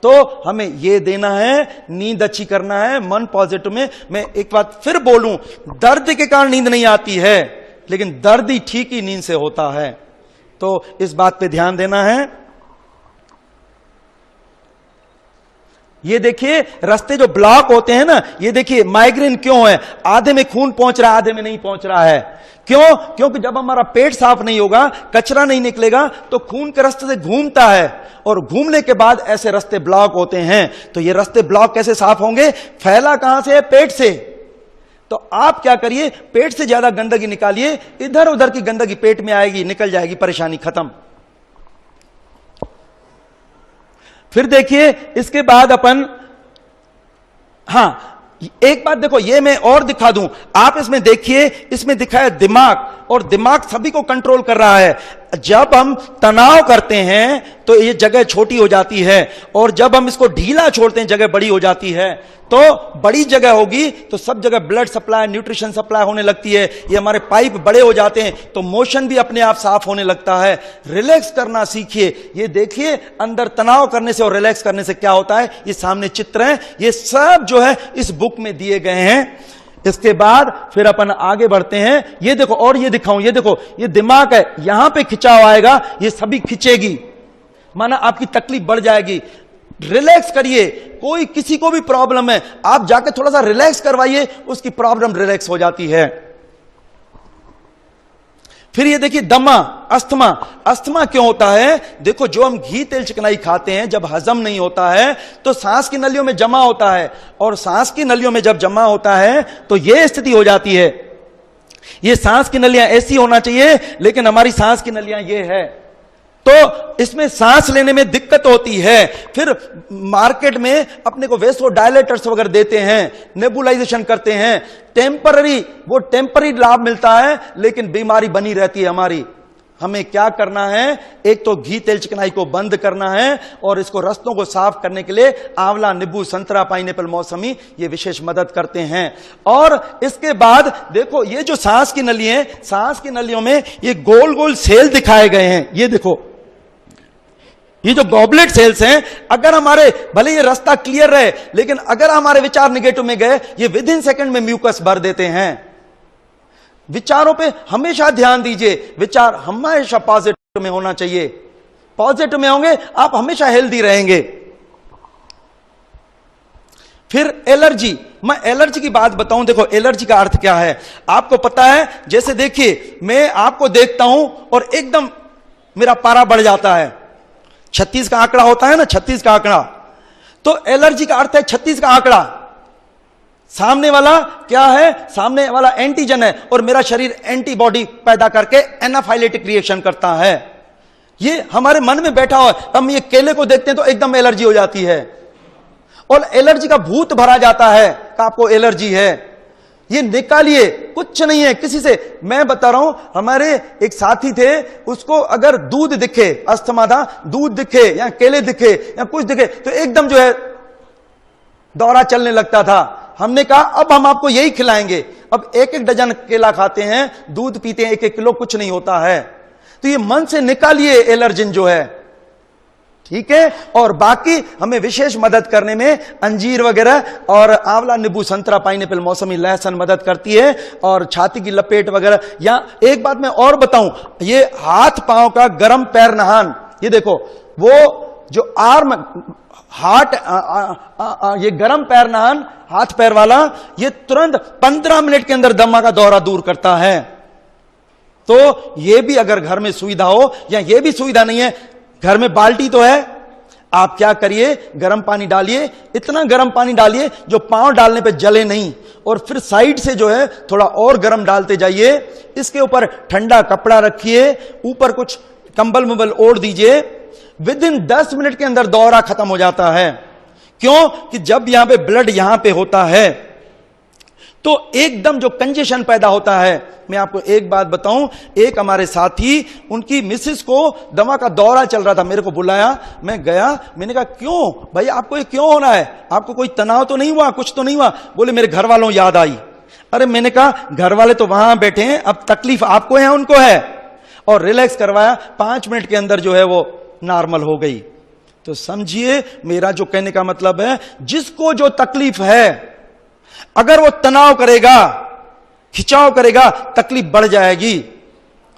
A: तो हमें ये देना है, नींद अच्छी करना है, मन पॉजिटिव में। मैं एक बात फिर बोलूं, दर्द के कारण नींद नहीं आती है, लेकिन दर्द ही ठीक ही नींद से होता है। तो इस बात पे ध्यान देना है। ये देखिए रास्ते जो ब्लॉक होते हैं ना, ये देखिए माइग्रेन क्यों है? आधे में खून पहुंच रहा है, आधे में नहीं पहुंच रहा है। क्यों? क्योंकि जब हमारा पेट साफ नहीं होगा, कचरा नहीं निकलेगा, तो खून के रास्ते से घूमता है और घूमने के बाद ऐसे रास्ते ब्लॉक होते हैं। तो ये रास्ते ब्लॉक कैसे साफ होंगे? फैला कहां से है? पेट से। तो आप क्या करिए, पेट से ज्यादा गंदगी निकालिए, इधर उधर की गंदगी पेट में आएगी, निकल जाएगी, परेशानी खत्म। फिर देखिए इसके बाद अपन, एक बात देखो, ये मैं और दिखा दूं, आप इसमें देखिए, इसमें दिखाया दिमाग, और दिमाग सभी को कंट्रोल कर रहा है। जब हम तनाव करते हैं तो ये जगह छोटी हो जाती है, और जब हम इसको ढीला छोड़ते हैं जगह बड़ी हो जाती है। तो बड़ी जगह होगी तो सब जगह ब्लड सप्लाई, न्यूट्रिशन सप्लाई होने लगती है, ये हमारे पाइप बड़े हो जाते हैं, तो मोशन भी अपने आप साफ होने लगता है। रिलैक्स करना सीखिए। ये देखिए अंदर तनाव करने से और रिलैक्स करने से क्या होता है, ये सामने चित्र हैं, ये सब जो है इस बुक में दिए गए हैं। इसके बाद फिर अपन आगे बढ़ते हैं। ये देखो, और ये दिखाऊं, ये देखो, ये दिमाग है, यहां पे खिंचाव आएगा, ये सभी खिंचेगी, माना आपकी तकलीफ बढ़ जाएगी। रिलैक्स करिए। कोई किसी को भी प्रॉब्लम है, आप जाके थोड़ा सा रिलैक्स करवाइए, उसकी प्रॉब्लम रिलैक्स हो जाती है। फिर ये देखिए दमा, अस्थमा। अस्थमा क्यों होता है? देखो, जो हम घी तेल चिकनाई खाते हैं, जब हजम नहीं होता है तो सांस की नलियों में जमा होता है, और सांस की नलियों में जब जमा होता है तो यह स्थिति हो जाती है। ये सांस की नलियां ऐसी होना चाहिए, लेकिन हमारी सांस की नलियां ये है, तो इसमें सांस लेने में दिक्कत होती है। फिर मार्केट में अपने को वेसो डायलेटर्स वगैरह देते हैं, नेबुलाइजेशन करते हैं, टेम्पररी लाभ मिलता है, लेकिन बीमारी बनी रहती है हमारी। हमें क्या करना है? एक तो घी तेल चिकनाई को बंद करना है, और इसको रस्तों को साफ करने के लिए आंवला, नींबू, संतरा, पाइनएप्पल, मौसमी ये विशेष मदद करते हैं। और इसके बाद देखो, ये जो सांस की नली है, सांस की नलियों में ये गोल गोल सेल दिखाए गए हैं। ये देखो, ये जो गॉबलेट सेल्स हैं, अगर हमारे भले ये रास्ता क्लियर रहे, लेकिन अगर हमारे विचार निगेटिव में गए, ये विद इन सेकंड में म्यूकस भर देते हैं। विचारों पे हमेशा ध्यान दीजिए, विचार हमेशा पॉजिटिव में होना चाहिए। पॉजिटिव में होंगे आप, हमेशा हेल्दी रहेंगे। फिर एलर्जी, मैं एलर्जी की बात बताऊं। देखो एलर्जी का अर्थ क्या है आपको पता है? जैसे देखिए, मैं आपको देखता हूं और एकदम मेरा पारा बढ़ जाता है। 36 का आंकड़ा होता है ना, 36 का आंकड़ा, तो एलर्जी का अर्थ है 36 का आंकड़ा। सामने वाला क्या है? सामने वाला एंटीजन है, और मेरा शरीर एंटीबॉडी पैदा करके एनाफाइलेटिक रिएक्शन करता है। ये हमारे मन में बैठा हुआ है। हम ये केले को देखते हैं तो एकदम एलर्जी हो जाती है, और एलर्जी का भूत भरा जाता है कि आपको एलर्जी है। ये निकालिए, कुछ नहीं है किसी से। मैं बता रहा हूं, हमारे एक साथी थे, उसको अगर दूध दिखे, अस्थमा था, दूध दिखे या केले दिखे या कुछ दिखे तो एकदम जो है दौरा चलने लगता था। हमने कहा अब हम आपको यही खिलाएंगे। अब एक एक डजन केला खाते हैं, दूध पीते हैं 1-1 किलो, कुछ नहीं होता है। तो ये मन से निकालिए एलर्जिन जो है, ठीक है। और बाकी हमें विशेष मदद करने में अंजीर वगैरह और आंवला, नींबू, संतरा, पाइनएप्पल, मौसमी, लहसुन मदद करती है, और छाती की लपेट वगैरह। या एक बात मैं और बताऊं, ये हाथ पांव का गर्म पैर नहान, ये देखो वो जो आर्म हार्ट, ये गर्म पैर नहान हाथ पैर वाला, ये तुरंत 15 मिनट के अंदर दमा का दौरा दूर करता है। तो ये भी अगर घर में सुविधा हो, या ये भी सुविधा नहीं है, घर में बाल्टी तो है, आप क्या करिए, गर्म पानी डालिए, इतना गर्म पानी डालिए जो पांव डालने पे जले नहीं, और फिर साइड से जो है थोड़ा और गर्म डालते जाइए। इसके ऊपर ठंडा कपड़ा रखिए, ऊपर कुछ कंबल मुंबल ओढ़ दीजिए। विदिन 10 मिनट के अंदर दौरा खत्म हो जाता है। क्यों? कि जब यहां पे ब्लड यहां पे होता है तो एकदम जो कंजेशन पैदा होता है। मैं आपको एक बात बताऊं, एक हमारे साथी, उनकी मिसेस को दमा का दौरा चल रहा था, मेरे को बुलाया, मैं गया, मैंने कहा क्यों भाई आपको ये क्यों हो रहा है, आपको कोई तनाव तो नहीं हुआ, कुछ तो नहीं हुआ? बोले मेरे घर वालों याद आई। अरे मैंने कहा घर वाले तो वहां बैठे हैं, अब तकलीफ आपको है उनको है, और रिलैक्स करवाया, 5 मिनट के अंदर जो है वो नॉर्मल हो गई। तो समझिए मेरा जो कहने का मतलब है, जिसको जो तकलीफ है, अगर वो तनाव करेगा, खिंचाव करेगा, तकलीफ बढ़ जाएगी,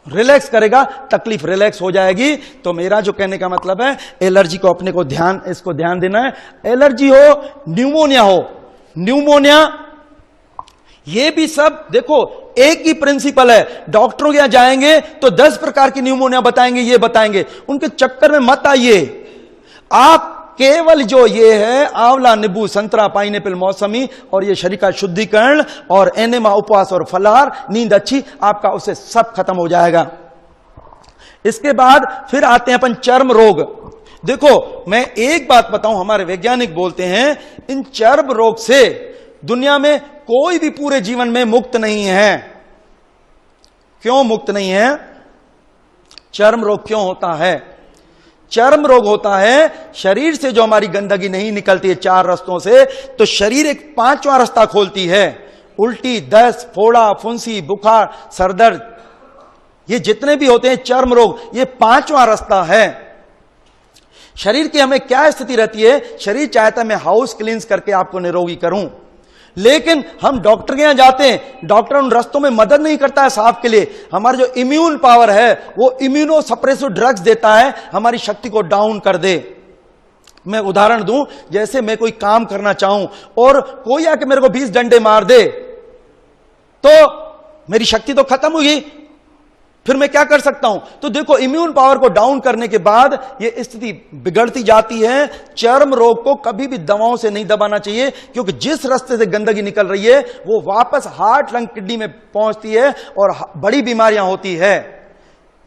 A: रिलैक्स करेगा, तकलीफ रिलैक्स हो जाएगी। तो मेरा जो कहने का मतलब है, एलर्जी को अपने को इसको ध्यान देना है। एलर्जी हो, न्यूमोनिया हो, न्यूमोनिया, ये भी सब देखो एक ही प्रिंसिपल है। डॉक्टरों के यहां जाएंगे तो 10 प्रकार की न्यूमोनिया बताएंगे, ये बताएंगे, उनके चक्कर में मत आइए। आप केवल जो ये है आंवला, नींबू, संतरा, पाइनएप्पल, मौसमी, और ये शरीर का शुद्धिकरण, और एनेमा, उपवास और फलाहार, नींद अच्छी, आपका उससे सब खत्म हो जाएगा। इसके बाद फिर आते हैं अपन चर्म रोग। देखो मैं एक बात बताऊं, हमारे वैज्ञानिक बोलते हैं इन चर्म रोग से दुनिया में कोई भी पूरे जीवन में मुक्त नहीं है। क्यों मुक्त नहीं है? चर्म रोग क्यों होता है? चर्म रोग होता है शरीर से जो हमारी गंदगी नहीं निकलती है 4 रास्तों से, तो शरीर एक 5वां रास्ता खोलती है। उल्टी, दस्त, फोड़ा, फुंसी, बुखार, सरदर्द, ये जितने भी होते हैं चर्म रोग, ये 5वां रास्ता है। शरीर की हमें क्या स्थिति रहती है? शरीर चाहता है मैं हाउस क्लींस करके आपको निरोगी करूं, लेकिन हम डॉक्टर के यहां जाते हैं, डॉक्टर उन रास्तों में मदद नहीं करता है साफ के लिए। हमारा जो इम्यून पावर है वो इम्यूनो सप्रेसिव ड्रग्स देता है, हमारी शक्ति को डाउन कर दे। मैं उदाहरण दूं, जैसे मैं कोई काम करना चाहूं और कोई आके मेरे को 20 डंडे मार दे तो मेरी शक्ति तो खत्म हुई, फिर मैं क्या कर सकता हूं? तो देखो इम्यून पावर को डाउन करने के बाद ये स्थिति बिगड़ती जाती है। चर्म रोग को कभी भी दवाओं से नहीं दबाना चाहिए, क्योंकि जिस रास्ते से गंदगी निकल रही है वो वापस हार्ट, लंग, किडनी में पहुंचती है और बड़ी बीमारियां होती है।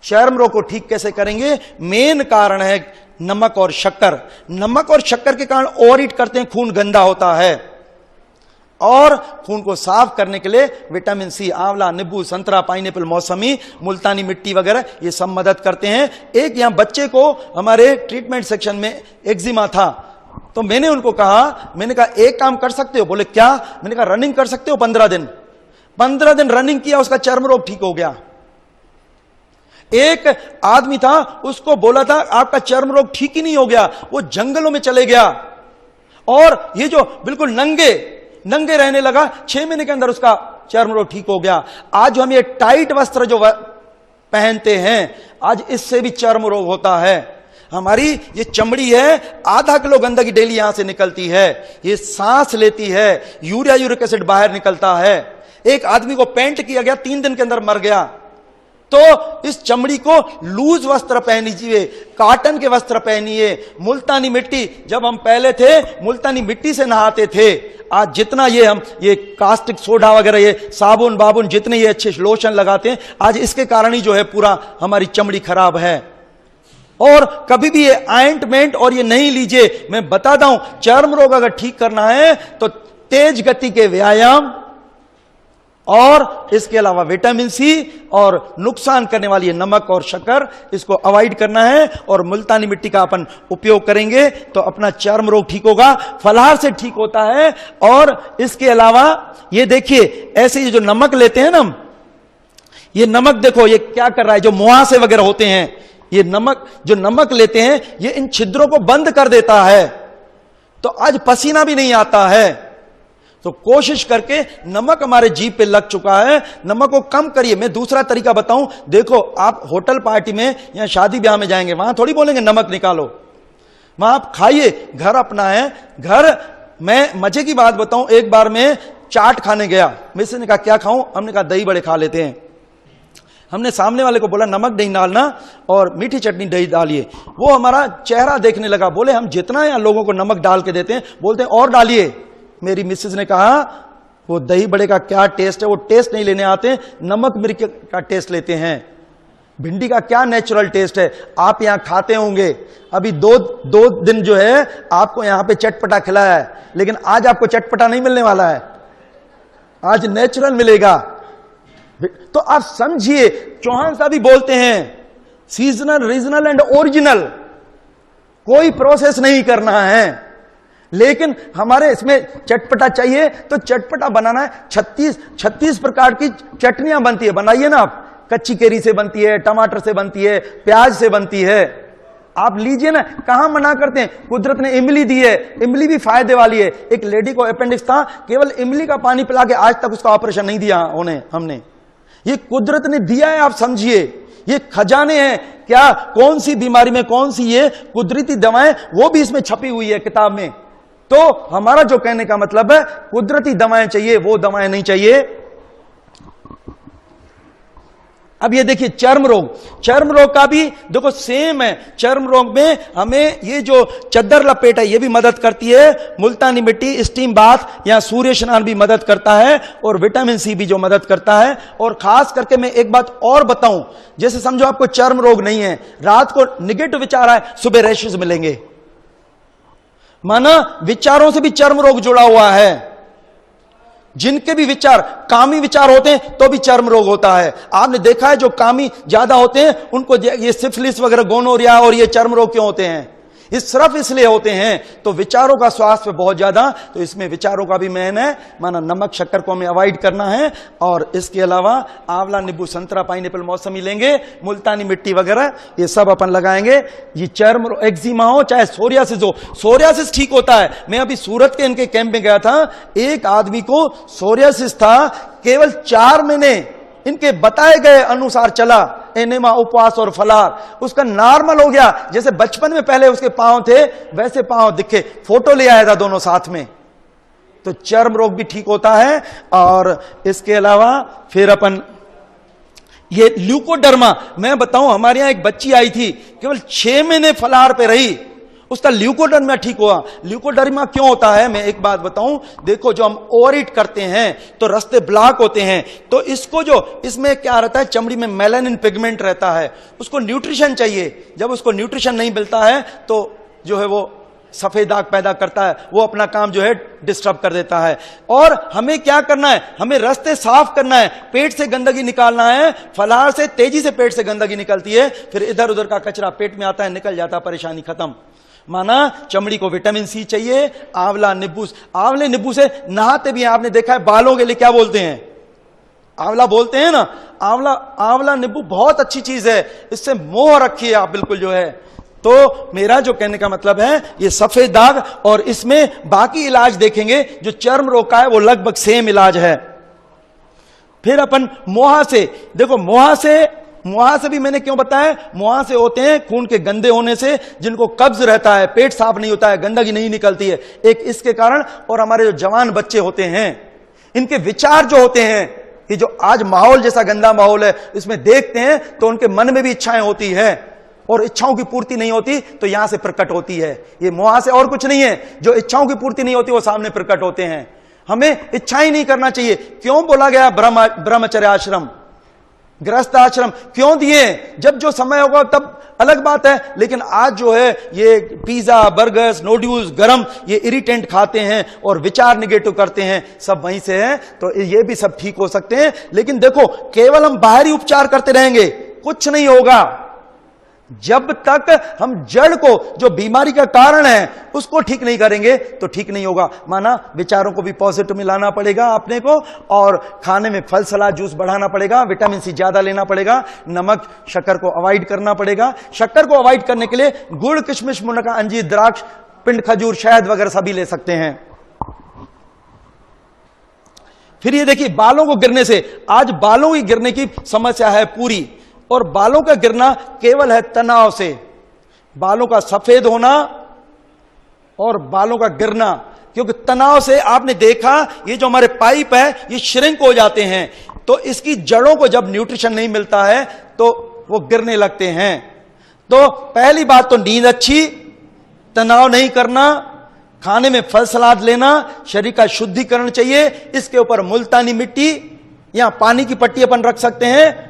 A: चर्म रोग को ठीक कैसे करेंगे? मेन कारण है नमक और शक्कर। नमक और शक्कर के कारण ओवरईट करते हैं, खून गंदा होता है, और खून को साफ करने के लिए विटामिन सी, आंवला, नींबू, संतरा, पाइनएप्पल, मौसमी, मुल्तानी मिट्टी वगैरह ये सब मदद करते हैं। एक यहां बच्चे को हमारे ट्रीटमेंट सेक्शन में एक्जिमा था, तो मैंने उनको कहा, मैंने कहा एक काम कर सकते हो? बोले क्या? मैंने कहा रनिंग कर सकते हो 15 दिन। 15 दिन रनिंग किया, उसका चर्म रोग ठीक हो गया। एक आदमी था, उसको बोला था आपका चर्म रोग ठीक ही नहीं हो गया, वो जंगलों में चले गया और ये जो बिल्कुल नंगे रहने लगा, 6 महीने के अंदर उसका चर्म रोग ठीक हो गया। आज जो हम ये टाइट वस्त्र जो पहनते हैं, आज इससे भी चर्म रोग होता है। हमारी ये चमड़ी है, आधा किलो गंदगी डेली यहां से निकलती है, ये सांस लेती है, यूरिक एसिड बाहर निकलता है। एक आदमी को पेंट किया गया, 3 दिन के अंदर मर गया। तो इस चमड़ी को लूज वस्त्र पहनीजिए, कॉटन के वस्त्र पहनिए। मुल्तानी मिट्टी, जब हम पहले थे मुल्तानी मिट्टी से नहाते थे, आज जितना ये कास्टिक सोडा वगैरह, ये साबुन बाबुन, जितने ये अच्छे लोशन लगाते हैं, आज इसके कारण ही जो है पूरा हमारी चमड़ी खराब है। और कभी भी ये ऑइंटमेंट और ये नहीं लीजिए। मैं बताता हूं, चर्म रोग अगर ठीक करना है तो तेज गति के व्यायाम और इसके अलावा विटामिन सी और नुकसान करने वाली नमक और शक्कर, इसको अवॉइड करना है और मुल्तानी मिट्टी का अपन उपयोग करेंगे तो अपना चर्म रोग ठीक होगा। फलाहार से ठीक होता है। और इसके अलावा ये देखिए, ऐसे ये जो नमक लेते हैं ना, ये नमक देखो ये क्या कर रहा है, जो मुहासे वगैरह होते हैं, ये नमक जो नमक लेते हैं ये इन छिद्रों को बंद कर देता है, तो आज पसीना भी नहीं आता है। तो कोशिश करके, नमक हमारे जीभ पे लग चुका है, नमक को कम करिए। मैं दूसरा तरीका बताऊं, देखो आप होटल पार्टी में या शादी ब्याह में जाएंगे, वहां थोड़ी बोलेंगे नमक निकालो, वहां आप खाइए। घर अपना है, घर। मैं मजे की बात बताऊं, एक बार मैं चाट खाने गया, मिसेस ने कहा क्या खाऊं, हमने कहा दही बड़े खा लेते हैं। हमने सामने वाले को बोला नमक नहीं डालना और मीठी चटनी दही डालिए। वो हमारा चेहरा देखने लगा, बोले हम जितना यहाँ लोगों को नमक डाल के देते हैं, बोलते हैं और डालिए। मेरी मिसेस ने कहा वो दही बड़े का क्या टेस्ट है, वो टेस्ट नहीं लेने आते, नमक मिर्च का टेस्ट लेते हैं। भिंडी का क्या नेचुरल टेस्ट है, आप यहां खाते होंगे। अभी दो दिन जो है आपको यहां पे चटपटा खिलाया है, लेकिन आज आपको चटपटा नहीं मिलने वाला है, आज नेचुरल मिलेगा। तो आप समझिए, चौहान साहब भी बोलते हैं सीजनल, रीजनल एंड ओरिजिनल, कोई प्रोसेस नहीं करना है। लेकिन हमारे इसमें चटपटा चाहिए तो चटपटा बनाना है। 36 प्रकार की चटनियां बनती है, बनाइए ना आप। कच्ची केरी से बनती है, टमाटर से बनती है, प्याज से बनती है, आप लीजिए ना। कहां मना करते हैं, कुदरत ने इमली दी है, इमली भी फायदे वाली है। एक लेडी को अपेंडिक्स था, केवल इमली का पानी पिला के आज तक उसका ऑपरेशन नहीं दिया हमने। ये कुदरत ने दिया है, आप समझिए, ये खजाने हैं। क्या कौन सी बीमारी में कौन सी ये कुदरती दवाएं, वो भी इसमें छपी हुई है किताब में। तो हमारा जो कहने का मतलब है, कुदरती दवाएं चाहिए, वो दवाएं नहीं चाहिए। अब ये देखिए चर्म रोग का भी देखो सेम है। चर्म रोग में हमें ये जो चद्दर लपेट है ये भी मदद करती है, मुल्तानी मिट्टी, स्टीम बाथ या सूर्य स्नान भी मदद करता है, और विटामिन सी भी जो मदद करता है। और खास करके मैं एक बात और बताऊं, जैसे समझो आपको चर्म रोग नहीं है, रात को निगेटिव विचार आए, सुबह रैशेस मिलेंगे, माना विचारों से भी चर्म रोग जुड़ा हुआ है। जिनके भी विचार कामी विचार होते हैं तो भी चर्म रोग होता है। आपने देखा है जो कामी ज्यादा होते हैं उनको ये सिफिलिस वगैरह, गोनोरिया और ये चर्म रोग क्यों होते हैं? ये सिर्फ इसलिए होते हैं। तो विचारों का स्वास्थ्य बहुत ज्यादा, तो इसमें विचारों का भी मेन है, माना नमक शक्कर को हमें अवॉइड करना है। और इसके अलावा आंवला, नींबू, संतरा, पाइनएप्पल, मौसमी लेंगे, मुल्तानी मिट्टी वगैरह ये सब अपन लगाएंगे। ये चर्म एक्जिमा हो चाहे सोरियासिस हो, सोरियासिस ठीक होता है। मैं अभी सूरत के इनके कैंप में गया था, एक आदमी को सोरियासिस था, केवल 4 महीने इनके बताए गए अनुसार चला, एनेमा, उपवास और फलाहार, उसका नॉर्मल हो गया। जैसे बचपन में पहले उसके पांव थे वैसे पांव दिखे, फोटो ले आया था दोनों साथ में। तो चर्म रोग भी ठीक होता है। और इसके अलावा फिर अपन ये ल्यूकोडर्मा, मैं बताऊं हमारे यहां एक बच्ची आई थी, केवल 6 महीने फलाहार पे रही, उसका ल्यूकोडर्मा ठीक हुआ। ल्यूकोडर्मा क्यों होता है, मैं एक बात बताऊं, देखो जो हम ओवर ईट करते हैं तो रास्ते ब्लॉक होते हैं, तो इसको जो इसमें क्या रहता है, चमड़ी में मेलानिन पिगमेंट रहता है, उसको न्यूट्रिशन चाहिए। जब उसको न्यूट्रिशन नहीं मिलता है तो जो है वो सफेद दाग पैदा करता है, वो अपना काम जो है डिस्टर्ब कर देता है। और हमें क्या करना है, हमें रास्ते साफ करना है, पेट से गंदगी निकालना है। फलाहार से तेजी से पेट से गंदगी निकलती है, फिर इधर उधर का कचरा पेट में आता है, निकल जाता है, परेशानी खत्म। माना चमड़ी को विटामिन सी चाहिए, आंवला, नींबू, आंवले नींबू से नहाते भी हैं, आपने देखा है, बालों के लिए क्या बोलते हैं, आंवला बोलते हैं ना। आंवला नींबू बहुत अच्छी चीज है, इससे मोह रखिए आप बिल्कुल जो है। तो मेरा जो कहने का मतलब है, ये सफेद दाग और इसमें बाकी इलाज देखेंगे जो चर्म रोग का है वो लगभग सेम इलाज है। फिर अपन मुहासे, देखो मुहासे भी मैंने क्यों बताया, मुहासे होते हैं खून के गंदे होने से, जिनको कब्ज रहता है, पेट साफ नहीं होता है, गंदगी नहीं निकलती है, एक इसके कारण। और हमारे जो जवान बच्चे होते हैं, इनके विचार जो होते हैं, ये जो आज माहौल जैसा गंदा माहौल है, इसमें देखते हैं तो उनके मन में भी इच्छाएं होती है और इच्छाओं की पूर्ति नहीं होती, तो यहां से प्रकट होती है। ये मुहासे और कुछ नहीं है, जो इच्छाओं की पूर्ति नहीं होती वो सामने प्रकट होते हैं। हमें इच्छा ही नहीं करना चाहिए। क्यों बोला गया ब्रह्मचर्य आश्रम? गृहस्थ आश्रम क्यों दिए? जब जो समय होगा तब अलग बात है, लेकिन आज जो है ये पिज्जा, बर्गर्स, नूडल्स गरम, ये इरिटेंट खाते हैं और विचार निगेटिव करते हैं, सब वहीं से है। तो ये भी सब ठीक हो सकते हैं, लेकिन देखो केवल हम बाहरी उपचार करते रहेंगे कुछ नहीं होगा। जब तक हम जड़ को, जो बीमारी का कारण है, उसको ठीक नहीं करेंगे तो ठीक नहीं होगा। माना विचारों को भी पॉजिटिव में लाना पड़ेगा अपने को, और खाने में फल सलाद जूस बढ़ाना पड़ेगा, विटामिन सी ज्यादा लेना पड़ेगा, नमक शक्कर को अवॉइड करना पड़ेगा। शक्कर को अवॉइड करने के लिए गुड़, किशमिश, मुनक्का, अंजीर, द्राक्ष, पिंड खजूर, शहद वगैरह सभी ले सकते हैं। फिर ये देखिए बालों को गिरने से, आज बालों की गिरने की समस्या है पूरी, और बालों का गिरना केवल है तनाव से। बालों का सफेद होना और बालों का गिरना, क्योंकि तनाव से आपने देखा ये जो हमारे पाइप है ये श्रिंक हो जाते हैं, तो इसकी जड़ों को जब न्यूट्रिशन नहीं मिलता है तो वो गिरने लगते हैं। तो पहली बात तो नींद अच्छी, तनाव नहीं करना, खाने में फल सलाद लेना, शरीर का शुद्धिकरण चाहिए। इसके ऊपर मुल्तानी मिट्टी या पानी की पट्टी अपन रख सकते हैं,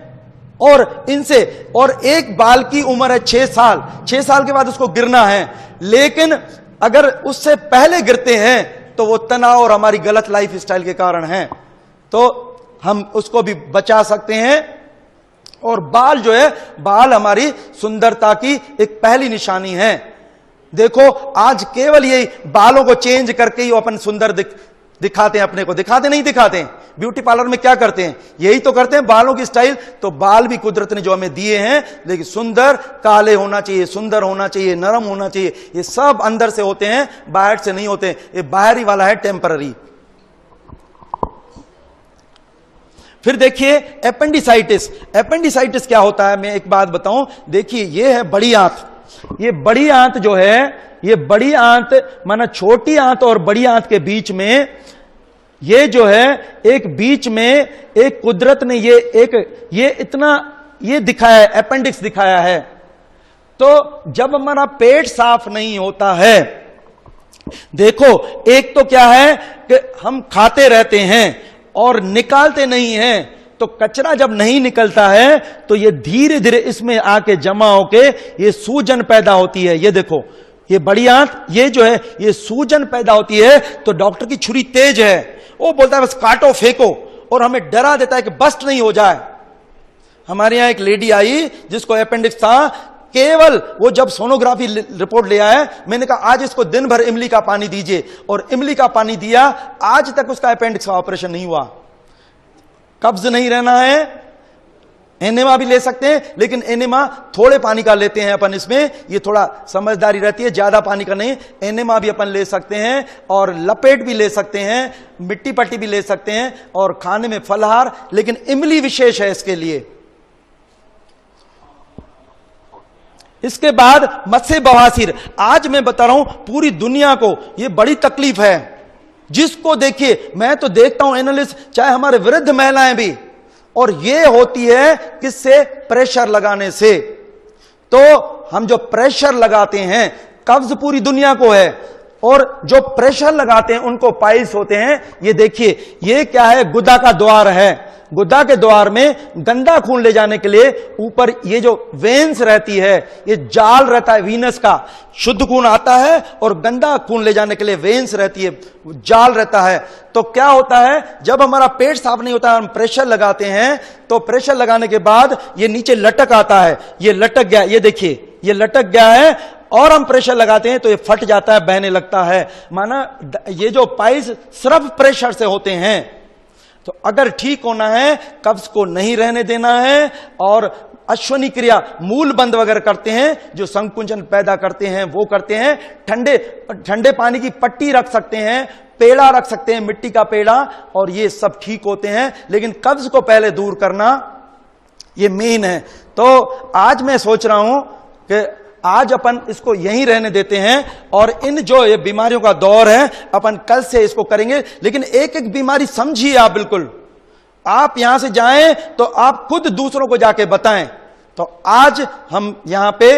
A: और इनसे, और एक बाल की उम्र है 6 साल, 6 साल के बाद उसको गिरना है। लेकिन अगर उससे पहले गिरते हैं तो वो तनाव और हमारी गलत लाइफ स्टाइल के कारण है, तो हम उसको भी बचा सकते हैं। और बाल जो है, बाल हमारी सुंदरता की एक पहली निशानी है। देखो आज केवल यही बालों को चेंज करके ही अपन सुंदर दिखाते हैं अपने को, दिखाते नहीं दिखाते हैं। ब्यूटी पार्लर में क्या करते हैं? यही तो करते हैं, बालों की स्टाइल। तो बाल भी कुदरत ने जो हमें दिए हैं, लेकिन सुंदर, काले होना चाहिए, सुंदर होना चाहिए, नरम होना चाहिए, ये सब अंदर से होते हैं, बाहर से नहीं होते। ये बाहरी वाला है टेम्पररी। फिर देखिए एपेंडिसाइटिस। एपेंडिसाइटिस क्या होता है, मैं एक बात बताऊं। देखिए ये है बड़ी आंत, ये बड़ी आंत जो है, ये बड़ी आंत माना छोटी आंत और बड़ी आंत के बीच में, ये जो है एक बीच में एक कुदरत ने ये इतना ये दिखाया है, अपेंडिक्स दिखाया है। तो जब हमारा पेट साफ नहीं होता है, देखो एक तो क्या है कि हम खाते रहते हैं और निकालते नहीं हैं, तो कचरा जब नहीं निकलता है तो ये धीरे धीरे इसमें आके जमा होके ये सूजन पैदा होती है। ये देखो ये बड़ी आंत, ये जो है ये सूजन पैदा होती है। तो डॉक्टर की छुरी तेज है, वो बोलता है बस काटो फेंको, और हमें डरा देता है कि बस्ट नहीं हो जाए। हमारे यहां एक लेडी आई जिसको अपेंडिक्स था, केवल वो जब सोनोग्राफी रिपोर्ट ले आया, मैंने कहा आज इसको दिन भर इमली का पानी दीजिए, और इमली का पानी दिया, आज तक उसका अपेंडिक्स का ऑपरेशन नहीं हुआ। कब्ज नहीं रहना है, एनेमा भी ले सकते हैं, लेकिन एनेमा थोड़े पानी का लेते हैं अपन, इसमें ये थोड़ा समझदारी रहती है, ज्यादा पानी का नहीं। एनेमा भी अपन ले सकते हैं, और लपेट भी ले सकते हैं, मिट्टी पट्टी भी ले सकते हैं, और खाने में फलहार, लेकिन इमली विशेष है इसके लिए। इसके बाद मत्स्य बवासीर। आज मैं बता रहा हूं पूरी दुनिया को ये बड़ी तकलीफ है, जिसको देखिए, मैं तो देखता हूं एनालिस्ट, चाहे हमारे वृद्ध महिलाएं भी, और ये होती है किससे? प्रेशर लगाने से। तो हम जो प्रेशर लगाते हैं, कब्ज पूरी दुनिया को है, और जो प्रेशर लगाते हैं उनको पाइल्स होते हैं। ये देखिए ये क्या है? गुदा का द्वार है। गुदा के द्वार में गंदा खून ले जाने के लिए ऊपर ये जो वेन्स रहती है, ये जाल रहता है वीनस का, शुद्ध खून आता है, और गंदा खून ले जाने के लिए वेन्स रहती है, जाल रहता है। तो क्या होता है, जब हमारा पेट साफ नहीं होता, हम प्रेशर लगाते हैं, तो प्रेशर लगाने के बाद ये नीचे लटक आता है, ये लटक गया, ये देखिए ये लटक गया है, और हम प्रेशर लगाते हैं तो ये फट जाता है, बहने लगता है। माना ये जो पाइल्स सिर्फ प्रेशर से होते हैं। तो अगर ठीक होना है, कब्ज को नहीं रहने देना है, और अश्वनी क्रिया, मूल बंद वगैरह करते हैं, जो संकुंचन पैदा करते हैं वो करते हैं। ठंडे पानी की पट्टी रख सकते हैं, पेड़ा रख सकते हैं, मिट्टी का पेड़ा, और ये सब ठीक होते हैं। लेकिन कब्ज को पहले दूर करना ये मेन है। तो आज मैं सोच रहा हूं कि आज अपन इसको यहीं रहने देते हैं, और इन जो ये बीमारियों का दौर है अपन कल से इसको करेंगे। लेकिन एक एक बीमारी समझिए आप, बिल्कुल आप यहां से जाएं तो आप खुद दूसरों को जाके बताएं। तो आज हम यहां पे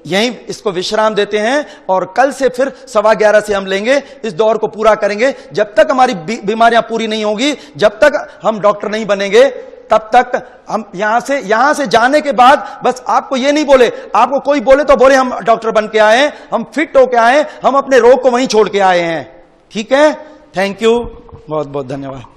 A: यहीं इसको विश्राम देते हैं, और कल से फिर 11:15 से हम लेंगे, इस दौर को पूरा करेंगे। जब तक हमारी बीमारियां पूरी नहीं होगी, जब तक हम डॉक्टर नहीं बनेंगे, तब तक हम यहां से जाने के बाद बस आपको ये नहीं बोले, आपको कोई बोले तो बोले हम डॉक्टर बन के आए हैं, हम फिट होके आए हैं, हम अपने रोग को वहीं छोड़ के आए हैं। ठीक है, थैंक यू, बहुत बहुत धन्यवाद।